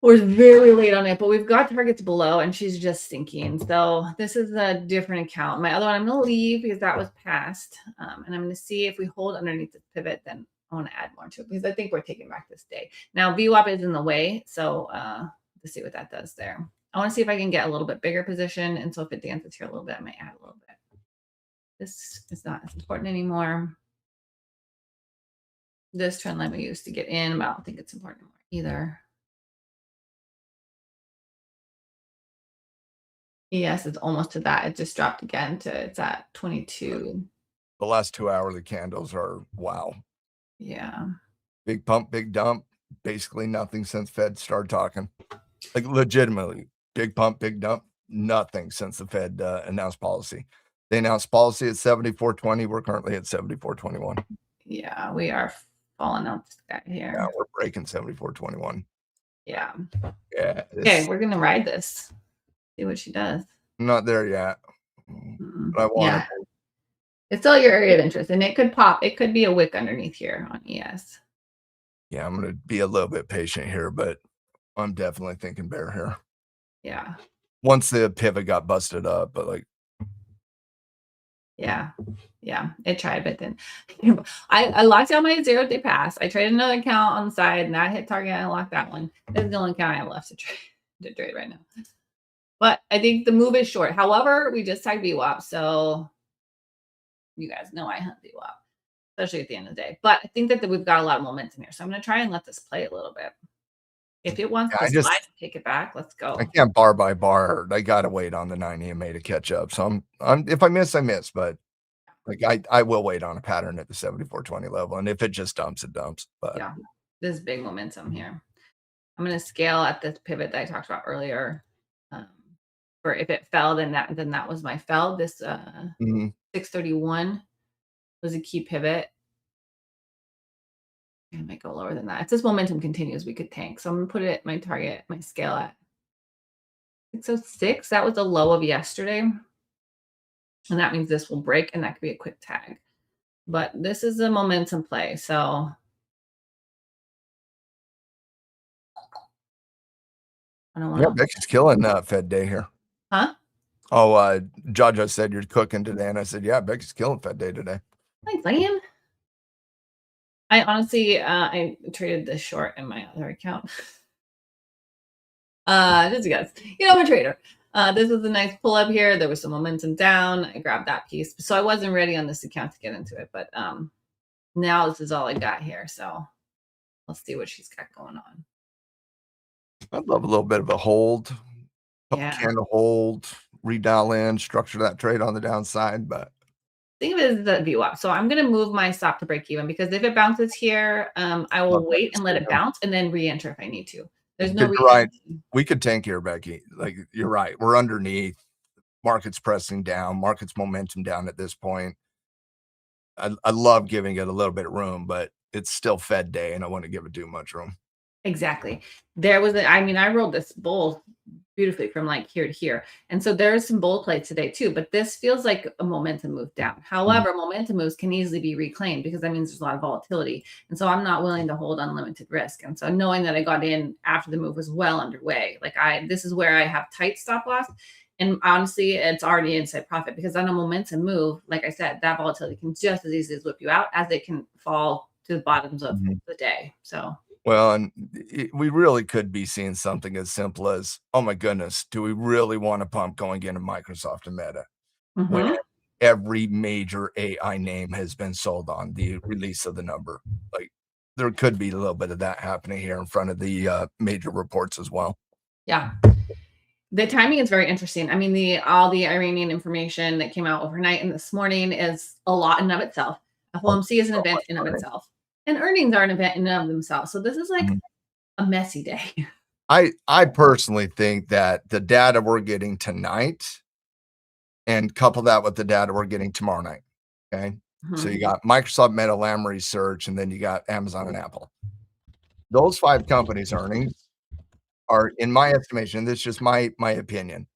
We're very late on it, but we've got targets below, and she's just sinking. So this is a different account. My other one I'm going to leave because that was passed, and I'm going to see if we hold underneath the pivot, then I want to add more to it because I think we're taking back this day. Now, VWAP is in the way, so let's see what that does there. I want to see if I can get a little bit bigger position, and so if it dances here a little bit, I might add a little bit. This is not as important anymore. This trend line we used to get in, but I don't think it's important anymore either. Yes, it's almost to that. It just dropped again to it's at 22. The last 2 hourly candles are wow. Yeah. Big pump, big dump. Basically nothing since Fed started talking. Like legitimately, big pump, big dump. Nothing since the Fed announced policy. They announced policy at 74.20. We're currently at 74.21. Yeah, we are falling out this guy here. Yeah, we're breaking 74.21. Yeah. Yeah. Okay, we're gonna ride this. See what she does. I'm not there yet. But I want to. It's still your area of interest, and it could pop. It could be a wick underneath here on ES. Yeah, I'm going to be a little bit patient here, but I'm definitely thinking bear here. Yeah. Once the pivot got busted up, but like. Yeah, it tried, but then I locked down my 0-day pass. I traded another account on the side, and that hit target. And I locked that one. This is the only account I have left to trade right now. But I think the move is short. However, we just tagged VWAP, so you guys know I hunt VWAP, especially at the end of the day. But I think that we've got a lot of momentum here, so I'm going to try and let this play a little bit. If it wants to slide and take it back, let's go. I can't bar by bar. I got to wait on the 9 EMA to catch up. So I'm if I miss, I miss. But like I will wait on a pattern at the 74.20 level, and if it just dumps, it dumps. But yeah, there's big momentum here. I'm going to scale at this pivot that I talked about earlier. For if it fell, then that was my fell. This 631 was a key pivot. I might go lower than that. If this momentum continues, we could tank. So I'm gonna put it my target, my scale at 606. That was the low of yesterday. And that means this will break, and that could be a quick tag. But this is a momentum play. So I don't want to. Becky's killing Fed day here. Huh? Oh, Jaja said you're cooking today, and I said, yeah, Becky's killing Fed day today. Thanks, Liam. I honestly, I traded this short in my other account. Just a guess. I'm a trader. This was a nice pull up here. There was some momentum down. I grabbed that piece. So I wasn't ready on this account to get into it, but now this is all I got here. So let's see what she's got going on. I'd love a little bit of a hold. Candle hold, redial in, structure that trade on the downside, but think of it as the VWAP. So I'm going to move my stop to break even because if it bounces here, I will wait and let it bounce and then re-enter if I need to. There's no reason. Right. We could tank here, Becky. Like you're right. We're underneath. Market's pressing down. Market's momentum down at this point. I love giving it a little bit of room, but it's still Fed day, and I want to give it too much room. Exactly. There was I rolled this bull beautifully from like here to here. And so there's some bull play today too, but this feels like a momentum move down. However, momentum moves can easily be reclaimed because that means there's a lot of volatility. And so I'm not willing to hold unlimited risk. And so knowing that I got in after the move was well underway, this is where I have tight stop loss. And honestly, it's already inside profit because on a momentum move, like I said, that volatility can just as easily whip you out as it can fall to the bottoms of the day. So well, and we really could be seeing something as simple as, oh my goodness, do we really want to pump going into Microsoft and Meta when every major AI name has been sold on the release of the number? Like there could be a little bit of that happening here in front of the major reports as well. Yeah. The timing is very interesting. I mean, all the Iranian information that came out overnight and this morning is a lot in and of itself. FOMC is an event in and of itself. And earnings are an event in and of themselves. So this is like a messy day. I personally think that the data we're getting tonight and couple that with the data we're getting tomorrow night. Okay. So you got Microsoft, Meta, Lam Research, and then you got Amazon and Apple. Those 5 companies' earnings are, in my estimation, this is just my opinion,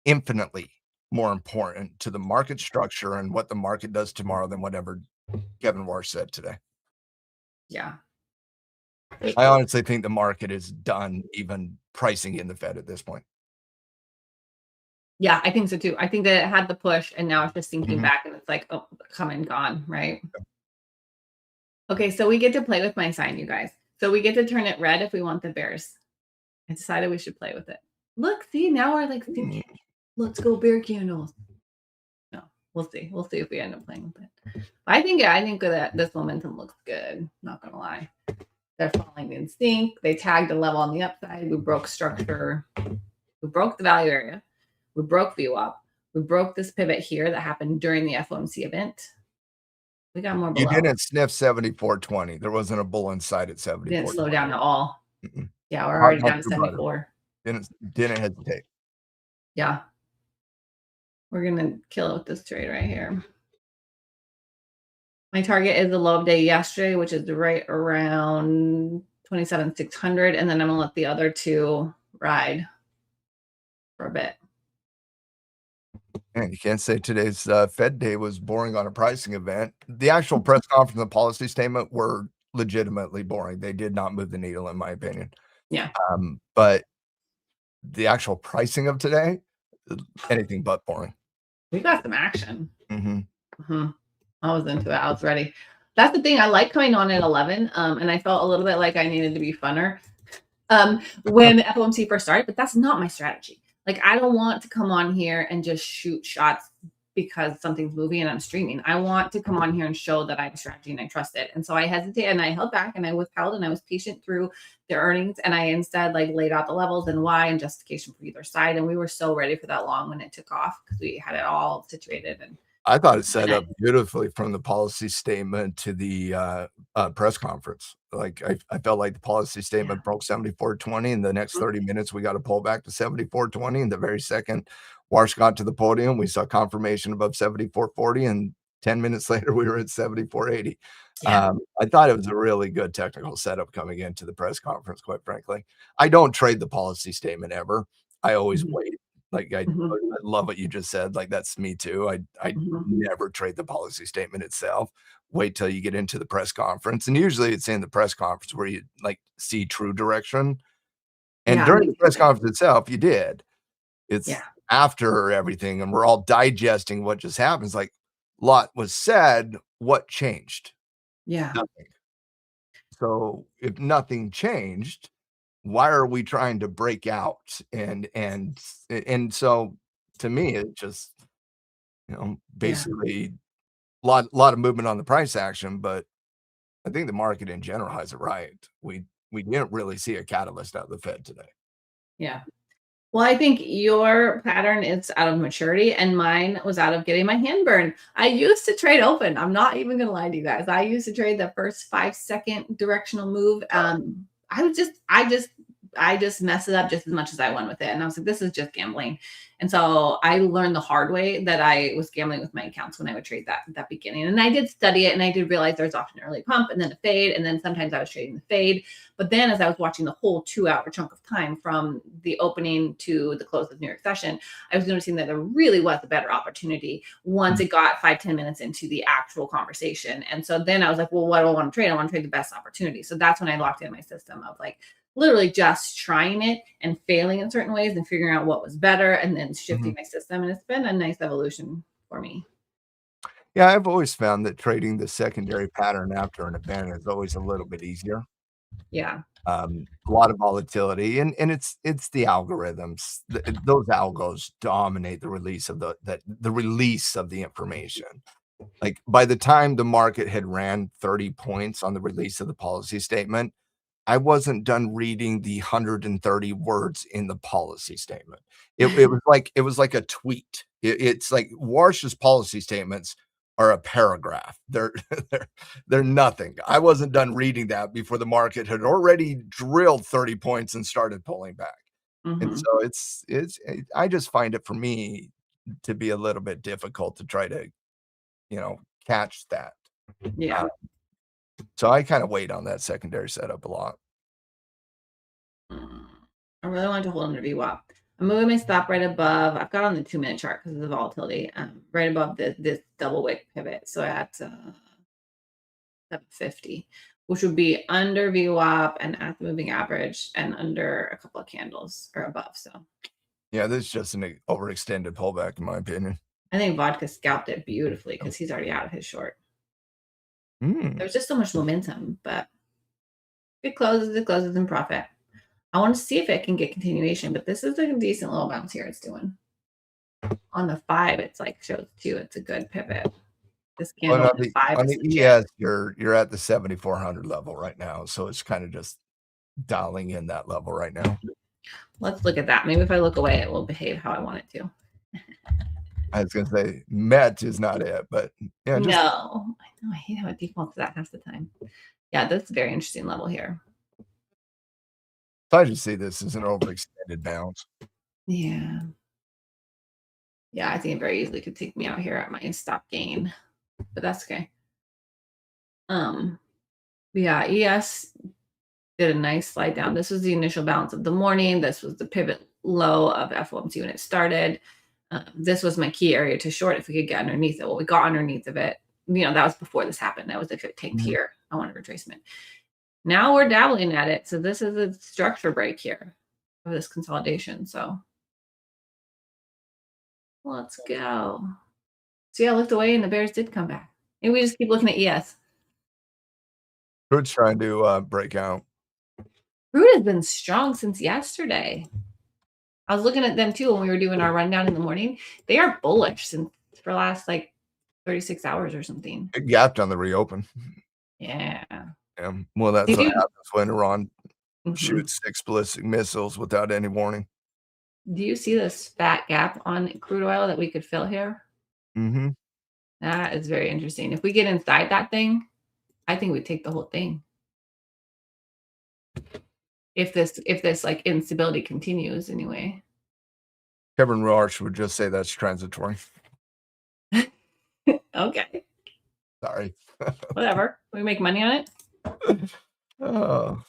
infinitely more important to the market structure and what the market does tomorrow than whatever Kevin Warsh said today. Yeah. I honestly think the market is done even pricing in the Fed at this point. Yeah, I think so too. I think that it had the push and now it's just sinking Mhm. back and it's like, oh, come and gone, right? Okay, so we get to play with my sign, you guys. So we get to turn it red if we want the bears. I decided we should play with it. Look, see, now we're like thinking, let's go bear candles. No, we'll see. We'll see if we end up playing with it. I think that this momentum looks good. Not gonna lie. They're falling in sync. They tagged a level on the upside. We broke structure. We broke the value area. We broke view up. We broke this pivot here that happened during the FOMC event. We got more You below. didn't sniff 74.20. There wasn't a bull in sight at We didn't 74.20. slow down at all. Mm-mm. Yeah, we're Hot already off down to your butter. 74. Didn't hesitate. Yeah. We're gonna kill it with this trade right here. My target is the low of day yesterday, which is right around 27,600, and then I'm gonna let the other two ride for a bit. And you can't say today's Fed day was boring on a pricing event. The actual press conference and policy statement were legitimately boring. They did not move the needle, in my opinion. Yeah. But the actual pricing of today, anything but boring. We got some action. Mhm. I was into it. I was ready. That's the thing. I like coming on at 11, and I felt a little bit like I needed to be funner when FOMC first started, but that's not my strategy. Like, I don't want to come on here and just shoot shots because something's moving and I'm streaming. I want to come on here and show that I have a strategy and I trust it. And so I hesitated and I held back and I withheld and I was patient through the earnings. And I instead like laid out the levels and why and justification for either side. And we were so ready for that long when it took off because we had it all situated. And I thought it set up beautifully from the policy statement to the press conference. Like I felt like the policy statement broke 74.20. In the next 30 minutes, we got to pull back to 74.20. And the very second Warsh got to the podium, we saw confirmation above 74.40. And 10 minutes later, we were at 74.80. Yeah. I thought it was a really good technical setup coming into the press conference, quite frankly. I don't trade the policy statement ever. I always wait. Like I love what you just said. Like that's me too. I never trade the policy statement itself. Wait till you get into the press conference, and usually it's in the press conference where you like see true direction. And during the press conference itself, you did. It's after everything, and we're all digesting what just happened. It's like a lot was said. What changed? Yeah. Nothing. So if nothing changed, why are we trying to break out? And so to me, it just, basically lot of movement on the price action, but I think the market in general has it right. We didn't really see a catalyst out of the Fed today. Yeah. Well, I think your pattern is out of maturity and mine was out of getting my hand burned. I used to trade open. I'm not even going to lie to you guys. I used to trade the first 5-second directional move. I just messed it up just as much as I won with it. And I was like, this is just gambling. And so I learned the hard way that I was gambling with my accounts when I would trade that beginning. And I did study it and I did realize there's often an early pump and then a fade. And then sometimes I was trading the fade. But then as I was watching the whole 2-hour chunk of time from the opening to the close of the New York session, I was noticing that there really was a better opportunity once it got 5-10 minutes into the actual conversation. And so then I was like, well, what do I want to trade? I want to trade the best opportunity. So that's when I locked in my system of like, literally just trying it and failing in certain ways and figuring out what was better and then shifting my system. And it's been a nice evolution for me. Yeah, I've always found that trading the secondary pattern after an event is always a little bit easier. Yeah. A lot of volatility, and it's the algorithms. Those algos dominate the release of the release of the information. Like by the time the market had ran 30 points on the release of the policy statement, I wasn't done reading the 130 words in the policy statement. It was like a tweet. It's like Warsh's policy statements are a paragraph. They're nothing. I wasn't done reading that before the market had already drilled 30 points and started pulling back. And Mhm. so I just find it for me to be a little bit difficult to try to, catch that. Yeah. So I kind of wait on that secondary setup a lot. Mm. I really want to hold under VWAP. I'm moving my stop right above. I've got on the 2-minute chart because of the volatility. Right above this double wick pivot. So at 750, which would be under VWAP and at the moving average and under a couple of candles or above. So Yeah, this is just an overextended pullback, in my opinion. I think Vodka scalped it beautifully because he's already out of his short. Mm. There's just so much momentum, but if it closes in profit. I want to see if it can get continuation, but this is a decent little bounce here it's doing. On the 5, it's like shows 2. It's a good pivot. This candle on the 5 on is the legit. ES, you're at the 7,400 level right now, so it's kind of just dialing in that level right now. Let's look at that. Maybe if I look away, it will behave how I want it to. I was gonna say Met is not it, but yeah, just No, I know I hate how it defaults to that half the time. Yeah, that's a very interesting level here. I just see this as an overextended bounce. Yeah. Yeah, I think it very easily could take me out here at my stop gain, but that's okay. Yeah, ES did a nice slide down. This was the initial bounce of the morning. This was the pivot low of FOMC when it started. This was my key area to short if we could get underneath it. Well, we got underneath of it. That was before this happened. That was if it tanked here. I want a retracement. Now we're dabbling at it. So this is a structure break here of this consolidation. So let's go. See, I looked away and the bears did come back. Maybe we just keep looking at ES. Crude's trying to break out. Crude has been strong since yesterday. I was looking at them too when we were doing our rundown in the morning. They are bullish since for last like 36 hours or something. It gapped on the reopen. Yeah. Well, that's what happens when Iran shoots 6 ballistic missiles without any warning. Do you see this fat gap on crude oil that we could fill here? Mm-hmm. That is very interesting. If we get inside that thing, I think we take the whole thing. If this like instability continues anyway. Kevin Roach would just say that's transitory. Okay. Sorry. Whatever. We make money on it. Oh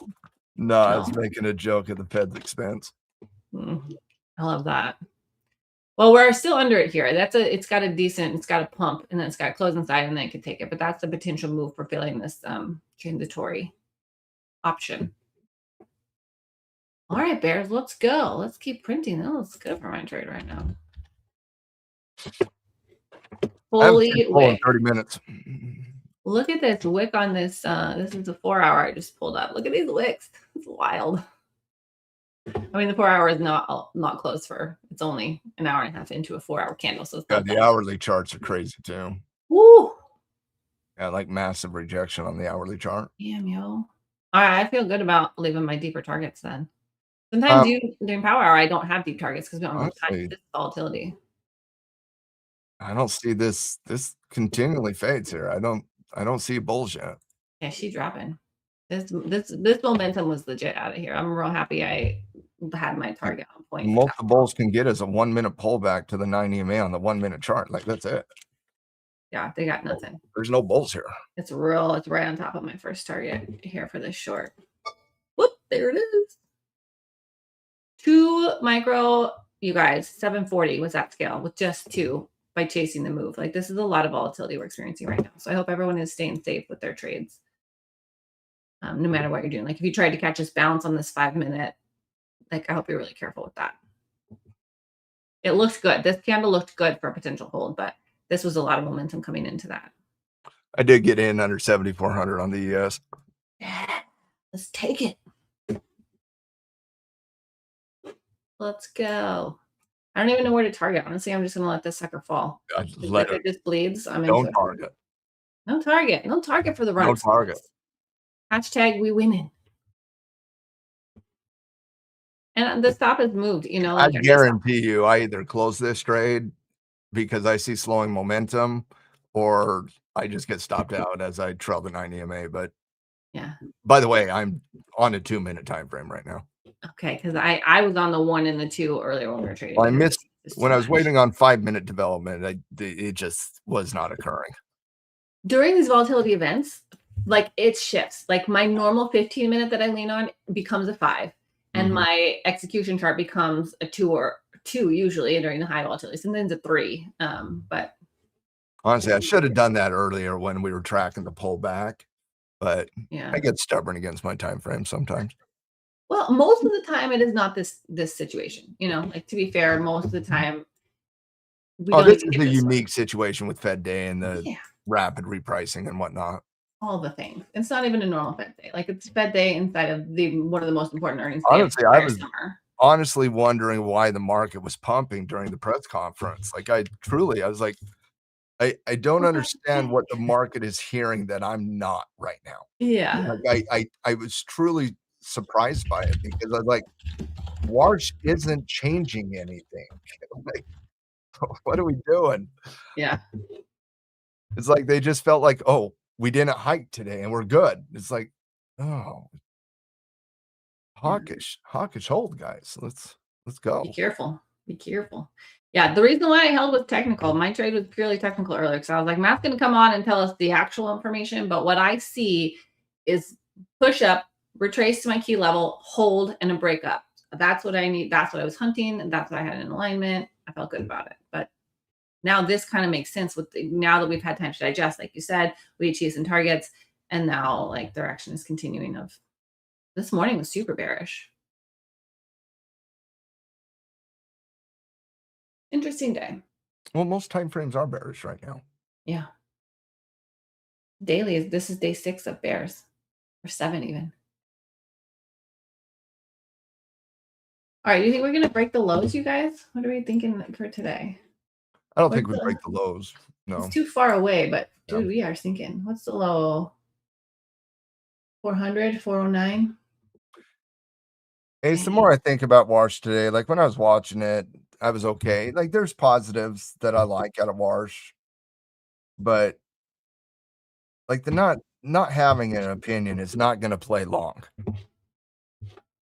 no, I was making a joke at the Fed's expense. I love that. Well, we're still under it here. It's got a pump, and then it's got to close inside, and then it can take it. But that's the potential move for filling this transitory option. All right, bears, let's go. Let's keep printing. That looks good for my trade right now. Holy wick. 30 minutes. Look at this wick on this. This is a 4-hour I just pulled up. Look at these wicks. It's wild. I mean, the 4-hour is not close for. It's only an hour and a half into a 4-hour candle. So it's the hourly charts are crazy too. Woo! Yeah, like massive rejection on the hourly chart. Damn, yo. All right, I feel good about leaving my deeper targets then. Sometimes during power hour, I don't have deep targets because we don't have time. This volatility. I don't see this. This continually fades here. I don't see bullshit. Yeah, she's dropping. This momentum was legit out of here. I'm real happy I had my target on point. Multiple bulls can get is a 1-minute pullback to the 9 EMA on the 1-minute chart. Like that's it. Yeah, they got nothing. There's no bulls here. It's right on top of my first target here for this short. Whoop, there it is. 2 micro, you guys, 740 was that scale with just 2 by chasing the move. Like this is a lot of volatility we're experiencing right now. So I hope everyone is staying safe with their trades. No matter what you're doing. Like if you tried to catch this bounce on this 5-minute, like I hope you're really careful with that. It looks good. This candle looked good for a potential hold, but this was a lot of momentum coming into that. I did get in under 7,400 on the ES. Yeah, let's take it. Let's go. I don't even know where to target. Honestly, I'm just going to let this sucker fall. If it just bleeds, I'm into it. Target. No target. No target for the run. No target. Hashtag we winning. And the stop has moved, I guarantee you I either close this trade because I see slowing momentum or I just get stopped out as I trail the 9 EMA. But Yeah. by the way, I'm on a 2-minute time frame right now. Okay, because I was on the 1 and the 2 earlier when we were trading. Well, I missed when I was waiting on 5-minute development. It just was not occurring. During these volatility events, like it shifts. Like my normal 15-minute that I lean on becomes a 5, and my execution chart becomes a 2 or 2 usually during the high volatility. Sometimes a 3. But honestly, I should have done that earlier when we were tracking the pullback. But yeah, I get stubborn against my time frame sometimes. well, most of the time it is not this situation. Like to be fair, most of the time we don't this even is get a this unique situation with Fed Day and the rapid repricing and whatnot. all the things. It's not even a normal Fed Day. Like it's Fed Day inside of one of the most important earnings days Honestly, of I the was summer. honestly wondering why the market was pumping during the press conference. Like I was like, I don't understand what the market is hearing that I'm not right now. Yeah. Like I was truly surprised by it because I was like, Warsh isn't changing anything. Like, what are we doing? Yeah. It's like they just felt like, oh, we didn't hike today and we're good. It's like, oh, hawkish hold, guys. Let's go. Be careful. Be careful. Yeah, the reason why I held was technical. My trade was purely technical earlier because I was like, Matt's going to come on and tell us the actual information. But what I see is push up, retrace to my key level, hold, and a break up. That's what I need. That's what I was hunting. And that's what I had in alignment. I felt good about it. But now this kind of makes sense now that we've had time to digest. Like you said, we achieved some targets. And now like direction is continuing of this morning was super bearish. Interesting day. Well, most time frames are bearish right now. Yeah. Daily this is day 6 of bears, or 7 even. All right, you think we're gonna break the lows, you guys? What are we thinking for today? I don't think we break the lows. No, it's too far away, but dude, we are sinking. What's the low? 400, 409. Hey, the more I think about Warsh today, like when I was watching it, I was okay. Like there's positives that I like out of Warsh, but like the not having an opinion is not going to play long.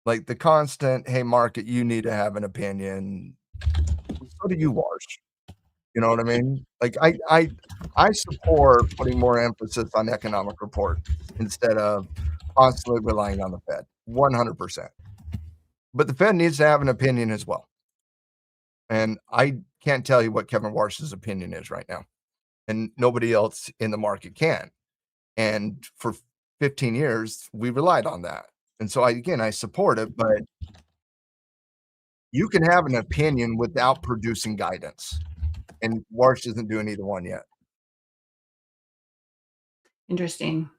Like the constant, hey, market, you need to have an opinion. So do you, Warsh. You know what I mean? Like I support putting more emphasis on economic reports instead of constantly relying on the Fed. 100%. But the Fed needs to have an opinion as well. And I can't tell you what Kevin Warsh's opinion is right now. And nobody else in the market can. And for 15 years, we relied on that. And so I support it, but you can have an opinion without producing guidance. And Warsh isn't doing either one yet. Interesting.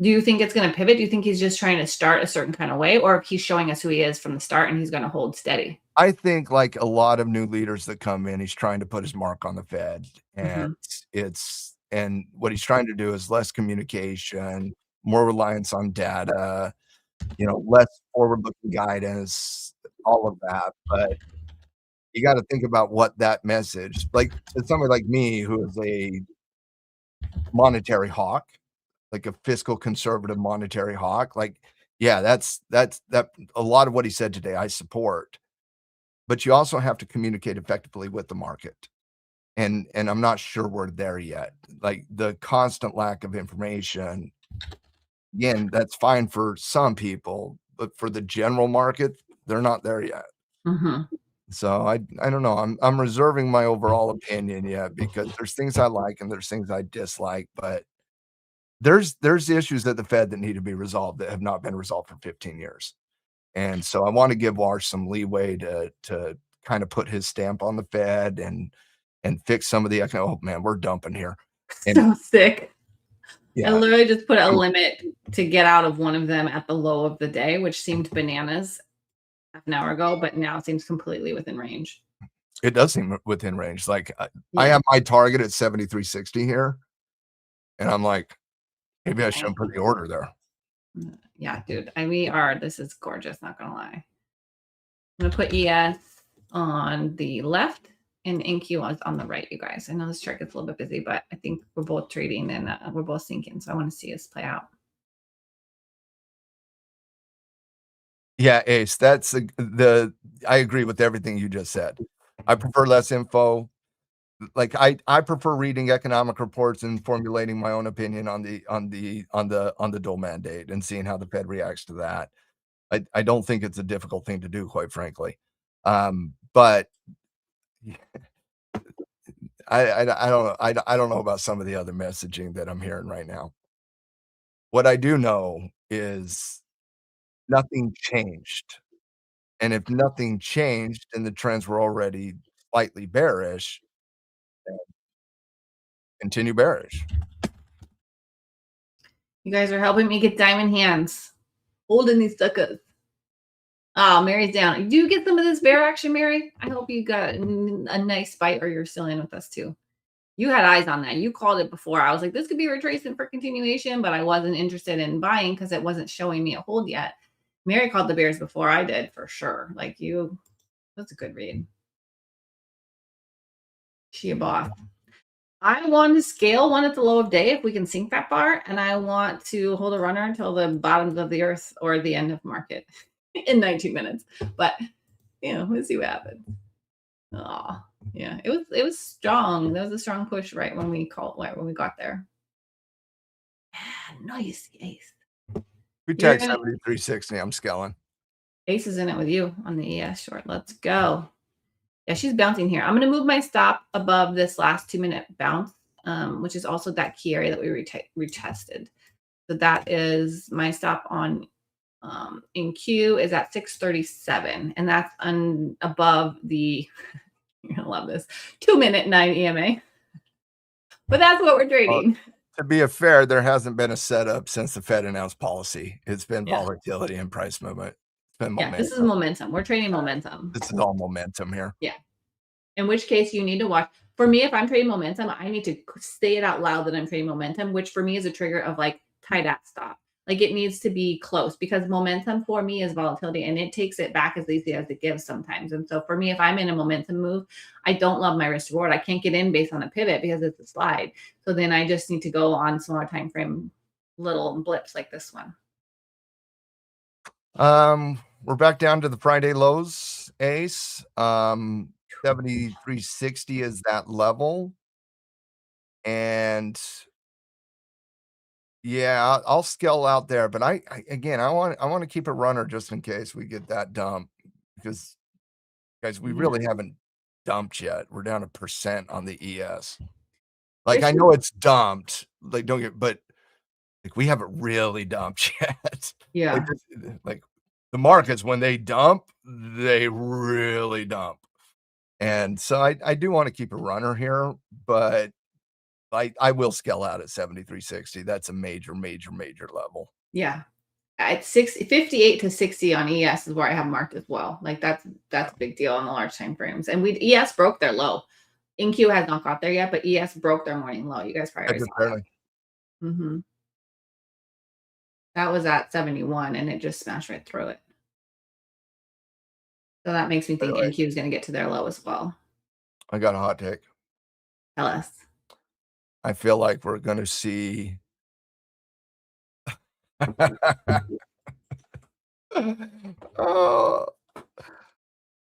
Do you think it's going to pivot? Do you think he's just trying to start a certain kind of way, or if he's showing us who he is from the start and he's going to hold steady? I think like a lot of new leaders that come in, he's trying to put his mark on the Fed. And and what he's trying to do is less communication, more reliance on data, less forward-looking guidance, all of that. But you got to think about what that message, like to somebody like me who is a monetary hawk, like a fiscal conservative monetary hawk, like, yeah, that's that a lot of what he said today, I support. But you also have to communicate effectively with the market. And I'm not sure we're there yet. Like the constant lack of information, again, that's fine for some people, but for the general market, they're not there yet. So I don't know. I'm reserving my overall opinion yet because there's things I like and there's things I dislike, but there's issues at the Fed that need to be resolved that have not been resolved for 15 years. And so I want to give Warsh some leeway to kind of put his stamp on the Fed and fix some of the oh man, we're dumping here. And so sick. yeah, I literally just put a limit to get out of one of them at the low of the day, which seemed bananas half an hour ago, but now it seems completely within range. It does seem within range. Like I have my target at 73.60 here. And I'm like, maybe I shouldn't put the order there. Yeah, dude. This is gorgeous, not gonna lie. I'm gonna put ES on the left and NQ was on the right, you guys. I know this chart gets a little bit busy, but I think we're both trading and we're both sinking. So I want to see us play out. Yeah, Ace, that's the I agree with everything you just said. I prefer less info. Like I prefer reading economic reports and formulating my own opinion on the dual mandate and seeing how the Fed reacts to that. I don't think it's a difficult thing to do, quite frankly. But I don't know. I don't know about some of the other messaging that I'm hearing right now. What I do know is nothing changed. And if nothing changed and the trends were already slightly bearish, then continue bearish. You guys are helping me get diamond hands. Holding these suckers. Oh, Mary's down. Do you get some of this bear action, Mary? I hope you got a nice bite or you're still in with us too. You had eyes on that. You called it before. I was like, this could be retracement for continuation, but I wasn't interested in buying because it wasn't showing me a hold yet. Mary called the bears before I did, for sure. Like you, that's a good read. She a boss. I want to scale one at the low of day if we can sink that bar, and I want to hold a runner until the bottoms of the earth or the end of market in 19 minutes. But you know, we'll see what happens. Oh, yeah, it was strong. That was a strong push right when we got there. Yeah, nice, Ace. We tag 7360. I'm scaling. Ace is in it with you on the ES short. Let's go. Yeah, she's bouncing here. I'm going to move my stop above this last 2-minute bounce, which is also that key area that we retested. So that is my stop on in Q is at 637, and that's above the you're gonna love this 2-minute 9 EMA. But that's what we're trading. To be fair, there hasn't been a setup since the Fed announced policy. It's been volatility and price movement. It's been momentum. This is momentum. We're trading momentum. This is all momentum here. Yeah. In which case you need to watch. For me, if I'm trading momentum, I need to say it out loud that I'm trading momentum, which for me is a trigger of like tight at stop. Like it needs to be close because momentum for me is volatility and it takes it back as easy as it gives sometimes. And so for me, if I'm in a momentum move, I don't love my risk reward. I can't get in based on a pivot because it's a slide. So then I just need to go on smaller time frame, little blips like this one. We're back down to the Friday lows, Ace. 7360 is that level. And yeah, I'll scale out there, but I want to keep a runner just in case we get that dump because guys, we really haven't dumped yet. We're down 1% on the ES. Like I know it's dumped, like but like we haven't really dumped yet. Yeah. Like the markets when they dump, they really dump. And so I do want to keep a runner here, but I will scale out at 7360. That's a major level. Yeah. At 58 to 60 on ES is where I have marked as well. Like that's a big deal on the large time frames. And ES broke their low. NQ has not got there yet, but ES broke their morning low. You guys probably saw that. Mm-hmm. That was at 71 and it just smashed right through it. So that makes me think NQ is going to get to their low as well. I got a hot take. Tell us. I feel like we're going to see. Oh,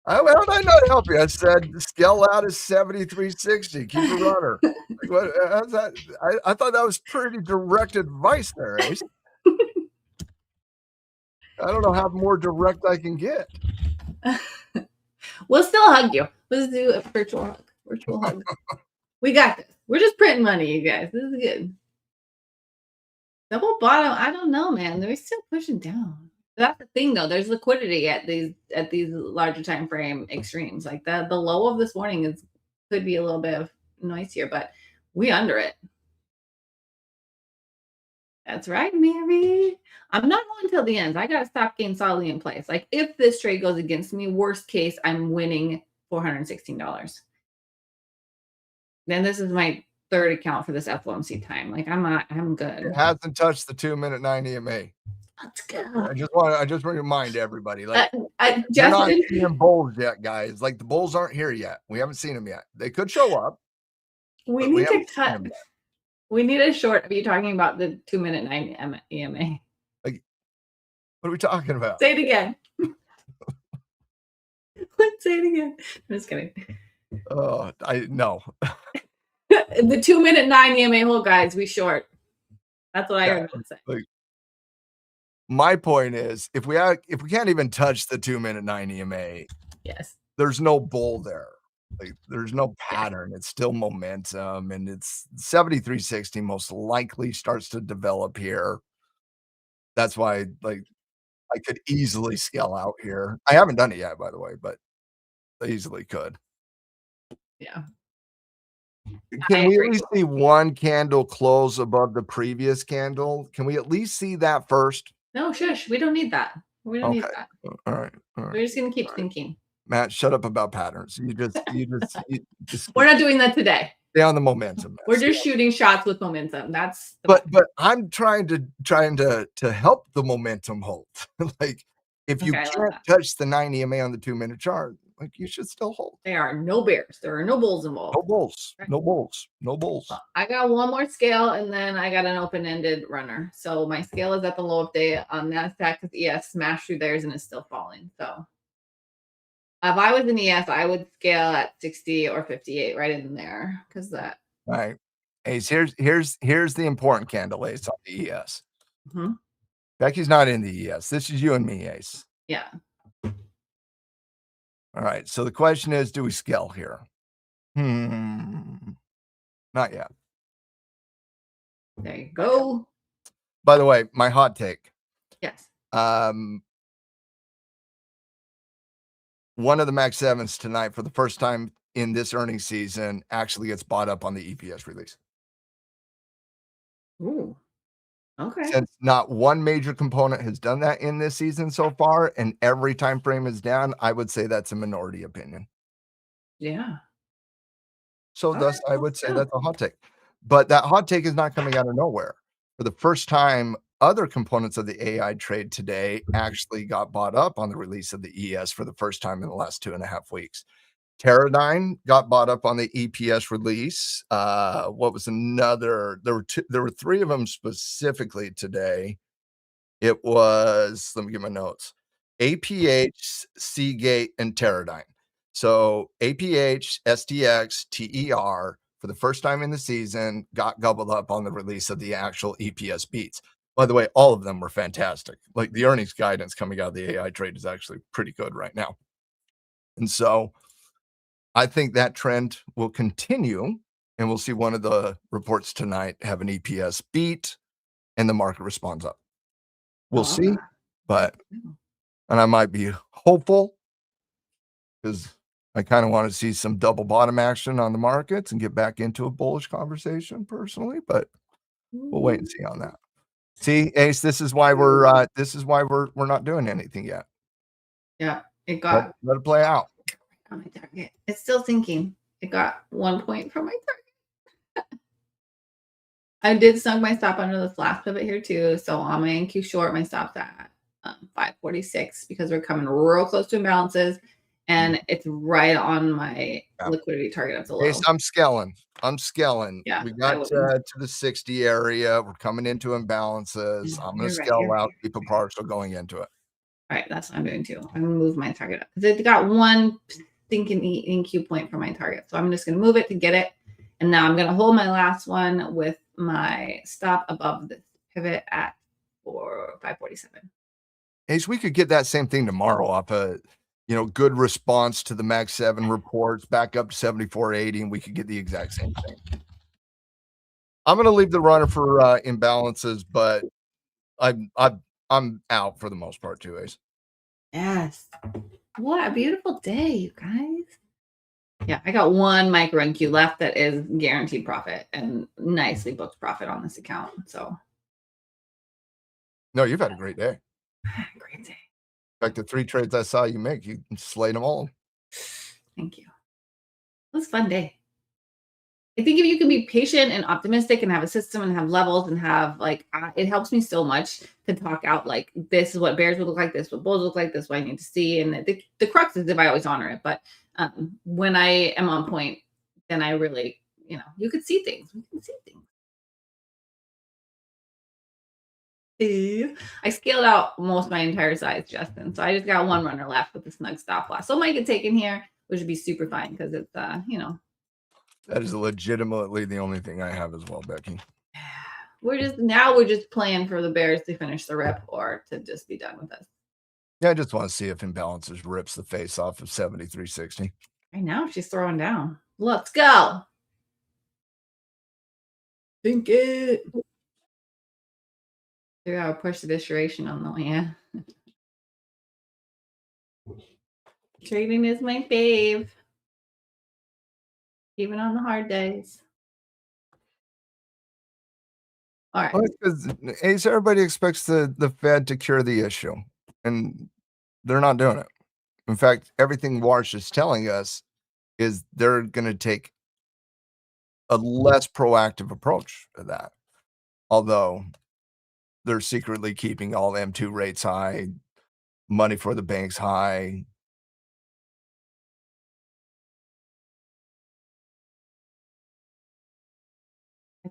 how did I not help you? I said scale out is 7360. Keep a runner. Like, what? How's that? I thought that was pretty direct advice there, Ace. I don't know how more direct I can get. We'll still hug you. Let's do a virtual hug. Virtual hug. We got this. We're just printing money, you guys. This is good. Double bottom. I don't know, man. They're still pushing down. That's the thing, though. There's liquidity at these larger time frame extremes. Like the low of this morning could be a little bit of noise here, but we under it. That's right, Mary. I'm not going till the end. I got to stop getting solidly in place. Like if this trade goes against me, worst case, I'm winning $416. Then this is my third account for this FOMC time. Like I'm good. It hasn't touched the 2-minute 9 EMA. Let's go. I just want to remind everybody, like, you're not Justin, seeing bulls yet, guys. Like, the bulls aren't here yet. We haven't seen them yet. They could show up, we but we need to haven't seen cut. them yet. We need a short of you talking about the 2-minute 9 EMA. Like, what are we talking about? Say it again. Say it again. I'm just kidding. Oh, no. The 2-minute 9 EMA hold, guys. We short. That's what I heard him say. Like, my point is, if we can't even touch the 2-minute 9 EMA, yes, there's no bull there. Like, there's no pattern. It's still momentum, and it's 7360 most likely starts to develop here. That's why, like, I could easily scale out here. I haven't done it yet, by the way, but I easily could. Yeah. Can we at least see one candle close above the previous candle? Can we at least see that first? No, shush. We don't need that. We don't need that. All right. We're just gonna keep thinking. Matt, shut up about patterns. You just We're not doing that today. stay on the momentum. We're just shooting shots with momentum. That's but I'm trying to help the momentum hold. Like, if you can't touch the 9 EMA on the 2-minute chart, like, you should still hold. There are no bears. There are no bulls involved. No bulls. No bulls. No bulls. I got one more scale, and then I got an open-ended runner. So my scale is at the low of day on NASDAQ because ES smashed through theirs and is still falling. So if I was in ES, I would scale at 60 or 58 right in there because that. All right. Ace, here's the important candle, Ace, on the ES. Mm-hmm. Becky's not in the ES. This is you and me, Ace. Yeah. All right. So the question is, do we scale here? Not yet. There you go. By the way, my hot take. Yes. One of the Max 7s tonight, for the first time in this earnings season, actually gets bought up on the EPS release. Ooh. Okay. Since not one major component has done that in this season so far, and every time frame is down, I would say that's a minority opinion. Yeah. So thus, I would say that's a hot take. But that hot take is not coming out of nowhere. For the first time, other components of the AI trade today actually got bought up on the release of the ES for the first time in the last 2.5 weeks. Teradyne got bought up on the EPS release. What was another? There were 3 of them specifically today. It was, let me get my notes, APH, Seagate, and Teradyne. So APH, STX, TER, for the first time in the season, got gobbled up on the release of the actual EPS beats. By the way, all of them were fantastic. Like, the earnings guidance coming out of the AI trade is actually pretty good right now. And so I think that trend will continue, and we'll see one of the reports tonight have an EPS beat and the market responds up. We'll see, and I might be hopeful because I kind of want to see some double bottom action on the markets and get back into a bullish conversation personally, but we'll wait and see on that. See, Ace, this is why we're not doing anything yet. Yeah, it got let it play out. On my target. It's still thinking. It got 1 point from my target. I did snug my stop under the last pivot here too. So on my NQ short, my stop's at 546 because we're coming real close to imbalances, and it's right on my liquidity target at the low. I'm scaling. Yeah, we got to the 60 area. We're coming into imbalances. I'm going to scale out, keep a partial going into it. All right, that's what I'm doing too. I'm going to move my target up because it got 1 thinking NQ point for my target. So I'm just going to move it to get it. And now I'm going to hold my last one with my stop above the pivot at 547. Ace, we could get that same thing tomorrow off a, good response to the Max 7 reports back up to 7480, and we could get the exact same thing. I'm going to leave the runner for imbalances, but I'm out for the most part too, Ace. Yes. What a beautiful day, you guys. Yeah, I got 1 micro NQ left that is guaranteed profit and nicely booked profit on this account. So, no, you've had a great day. Great day. In fact, the 3 trades I saw you make, you slayed them all. Thank you. It was a fun day. I think if you can be patient and optimistic and have a system and have levels and have like, it helps me so much to talk out like this is what bears would look like, this what bulls look like, this is what I need to see, and the crux is if I always honor it. But when I am on point, then I really, you could see things. We can see things. I scaled out almost my entire size, Justin. So I just got one runner left with the snug stop loss. So it might get taken here, which would be super fine because it's That is legitimately the only thing I have as well, Becky. we're just playing for the Bears to finish the rip or to just be done with this. Yeah, I just want to see if imbalances rips the face off of 73.60. Right now she's throwing down. Let's go. Think it. We gotta push the duration on the way. Yeah. Trading is my fave. Even on the hard days. All right. Well, because Ace, everybody expects the Fed to cure the issue, and they're not doing it. In fact, everything Warsh is telling us is they're going to take a less proactive approach to that. Although they're secretly keeping all M2 rates high, money for the banks high.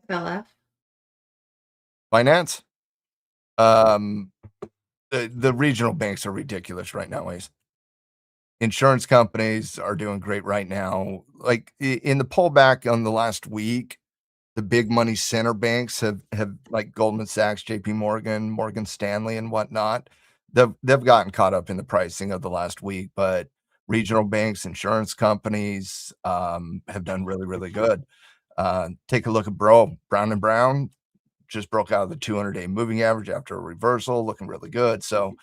XLF. Finance. The regional banks are ridiculous right now, Ace. Insurance companies are doing great right now. Like in the pullback on the last week, the big money center banks have like Goldman Sachs, JP Morgan, Morgan Stanley, and whatnot. They've gotten caught up in the pricing of the last week, but regional banks, insurance companies have done really, really good. Take a look at Brown and Brown just broke out of the 200-day moving average after a reversal, looking really good. So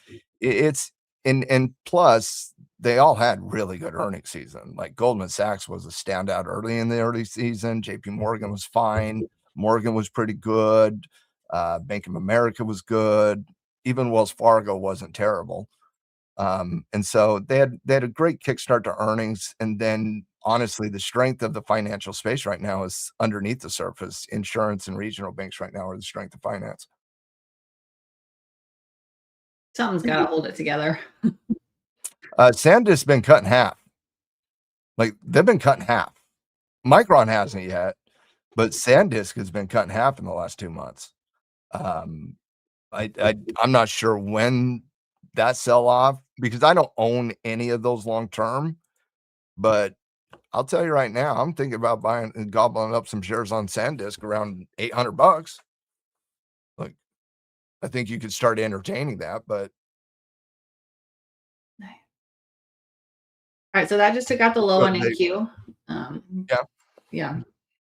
it's and plus they all had really good earnings season. Like Goldman Sachs was a standout early in the early season. JP Morgan was fine. Morgan was pretty good. Bank of America was good. Even Wells Fargo wasn't terrible. And so they had a great kickstart to earnings. And then honestly, the strength of the financial space right now is underneath the surface. Insurance and regional banks right now are the strength of finance. Something's got to hold it together. SanDisk's been cut in half. Like they've been cut in half. Micron hasn't yet, but SanDisk has been cut in half in the last 2 months. I'm not sure when that sell off because I don't own any of those long term, but I'll tell you right now, I'm thinking about buying and gobbling up some shares on SanDisk around $800. Like, I think you could start entertaining that, but Nice. All right, so that just took out the low on NQ. Yeah.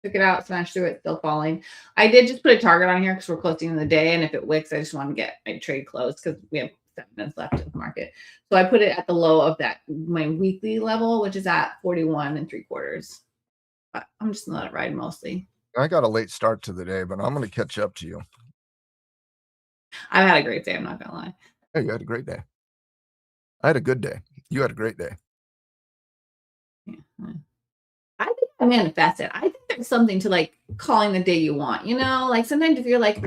Took it out, smashed through it, still falling. I did just put a target on here because we're closing in the day, and if it wicks, I just want to get my trade closed because we have 7 minutes left in the market. So I put it at the low of that my weekly level, which is at 41.75. But I'm just gonna let it ride mostly. I got a late start to the day, but I'm going to catch up to you. I've had a great day. I'm not gonna lie. Hey, you had a great day. I had a good day. You had a great day. Yeah. I think I manifested. I think there's something to like calling the day you want, like sometimes if you're like,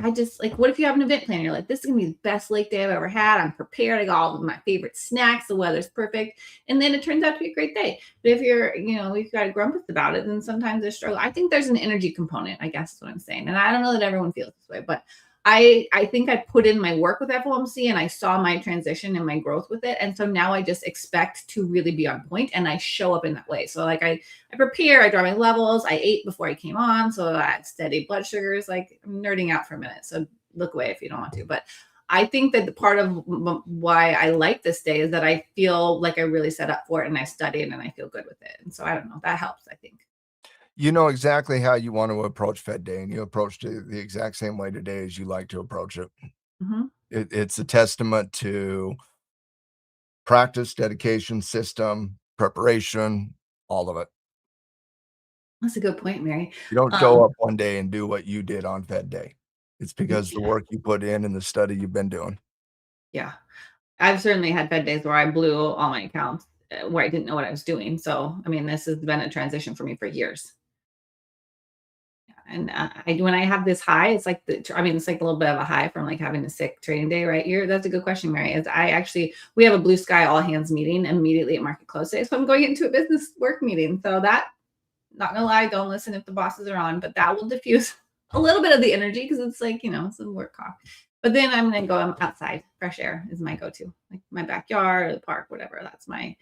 what if you have an event plan? You're like, this is gonna be the best lake day I've ever had. I'm prepared. I got all of my favorite snacks. The weather's perfect. And then it turns out to be a great day. But if you're, you've got a grumpus about it, then sometimes there's struggle. I think there's an energy component, I guess is what I'm saying. And I don't know that everyone feels this way, but I think I put in my work with FOMC and I saw my transition and my growth with it. And so now I just expect to really be on point and I show up in that way. So like I prepare, I draw my levels, I ate before I came on. So I had steady blood sugars, like I'm nerding out for a minute. So look away if you don't want to. But I think that the part of why I like this day is that I feel like I really set up for it and I studied and I feel good with it. And so I don't know, that helps, I think. You know exactly how you want to approach Fed Day, and you approached it the exact same way today as you like to approach it. Mm-hmm. It's a testament to practice, dedication, system, preparation, all of it. That's a good point, Mary. You don't show up one day and do what you did on Fed Day. It's because the work you put in and the study you've been doing. Yeah. I've certainly had Fed days where I blew all my accounts where I didn't know what I was doing. So, I mean, this has been a transition for me for years. And when I have this high, it's like it's like a little bit of a high from like having a sick trading day, right? That's a good question, Mary. We have a BluSky all hands meeting immediately at market close day. So I'm going into a business work meeting. So that, not gonna lie, don't listen if the bosses are on, but that will diffuse a little bit of the energy because it's like, it's a work call. But then I'm outside. Fresh air is my go-to, like my backyard or the park, whatever. That's my,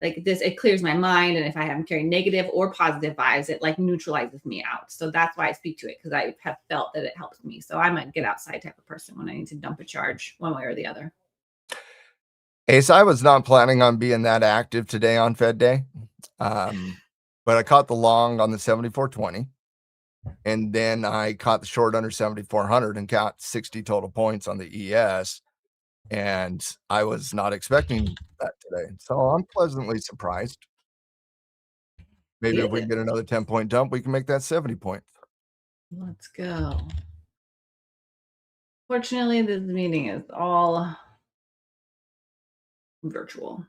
like this, it clears my mind. And if I haven't carried negative or positive vibes, it like neutralizes me out. So that's why I speak to it, because I have felt that it helps me. So I'm a get outside type of person when I need to dump a charge one way or the other. Ace, I was not planning on being that active today on Fed Day. But I caught the long on the 74.20. And then I caught the short under 7,400 and got 60 total points on the ES. And I was not expecting that today. So I'm pleasantly surprised. Maybe if we get another 10-point dump, we can make that 70 points. Let's go. Fortunately, this meeting is all virtual.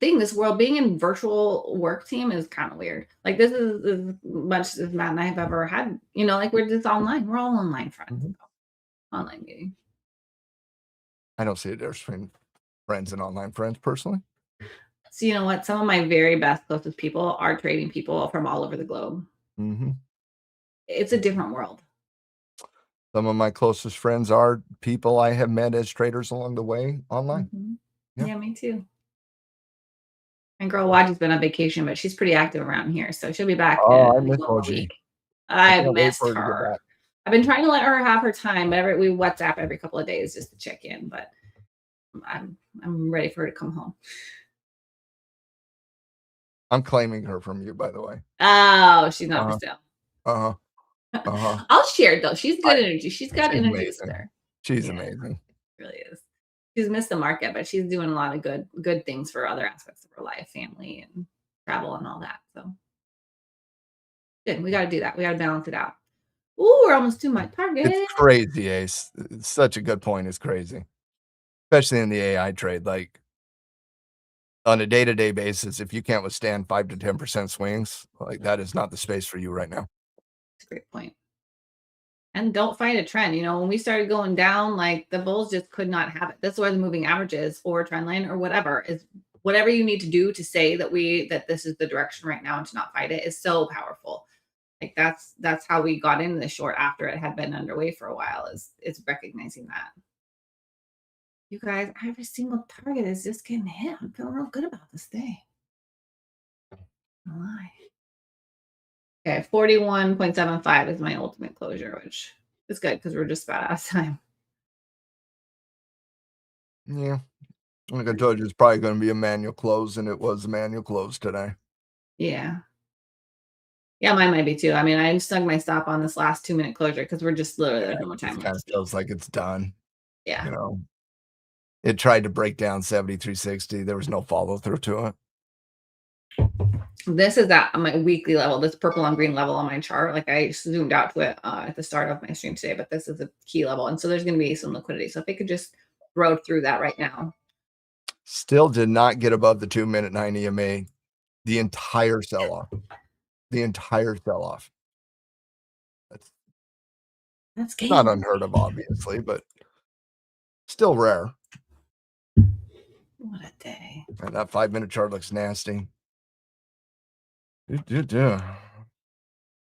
This world, being in virtual work team is kind of weird. Like this is as much as Matt and I have ever had, like we're just online. We're all online friends. Online meeting. I don't see a difference between friends and online friends personally. So you know what? Some of my very best, closest people are trading people from all over the globe. It's a different world. Some of my closest friends are people I have met as traders along the way online. Yeah, me too. And girl Wadji's been on vacation, but she's pretty active around here. So she'll be back. Oh, I miss Wadji. I missed her. I've been trying to let her have her time, but we WhatsApp every couple of days just to check in. But I'm ready for her to come home. I'm claiming her from you, by the way. Oh, she's not for sale. I'll share though. She's good energy. She's got energy to spare. She's amazing. Really is. She's missed the market, but she's doing a lot of good things for other aspects of her life, family and travel and all that. So good. We got to do that. We got to balance it out. Ooh, we're almost to my target. It's crazy, Ace. It's such a good point. It's crazy, especially in the AI trade. Like on a day-to-day basis, if you can't withstand 5 to 10% swings, like that is not the space for you right now. That's a great point. And don't fight a trend. When we started going down, like the bulls just could not have it. That's where the moving averages or trend line or whatever is. Whatever you need to do to say that this is the direction right now and to not fight it is so powerful. Like that's how we got into the short after it had been underway for a while. Is recognizing that. You guys, every single target is just getting hit. I'm feeling real good about this day. No lie. Okay, 41.75 is my ultimate closure, which is good because we're just about out of time. Yeah. Like I told you, it's probably going to be a manual close, and it was a manual close today. Yeah. Yeah, mine might be too. I mean, I snug my stop on this last 2-minute closure because we're just literally there's no more time. It kind of feels like it's done. Yeah. It tried to break down 73.60. There was no follow through to it. This is at my weekly level, this purple on green level on my chart. Like I zoomed out to it at the start of my stream today, but this is a key level. And so there's going to be some liquidity. So if it could just throw through that right now. Still did not get above the 2-minute 9 EMA. The entire sell-off. That's not unheard of, obviously, but still rare. What a day. And that 5-minute chart looks nasty.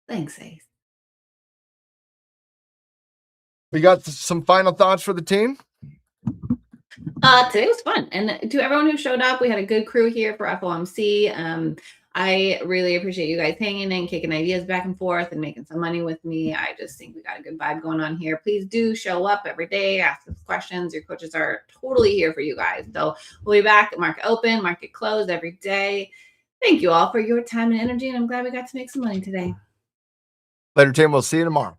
Thanks, Ace. We got some final thoughts for the team. Today was fun, and to everyone who showed up, we had a good crew here for FOMC. I really appreciate you guys hanging in, kicking ideas back and forth, and making some money with me. I just think we got a good vibe going on here. Please do show up every day, ask us questions. Your coaches are totally here for you guys. So we'll be back at market open, market close every day. Thank you all for your time and energy, and I'm glad we got to make some money today. Later, Tim. We'll see you tomorrow.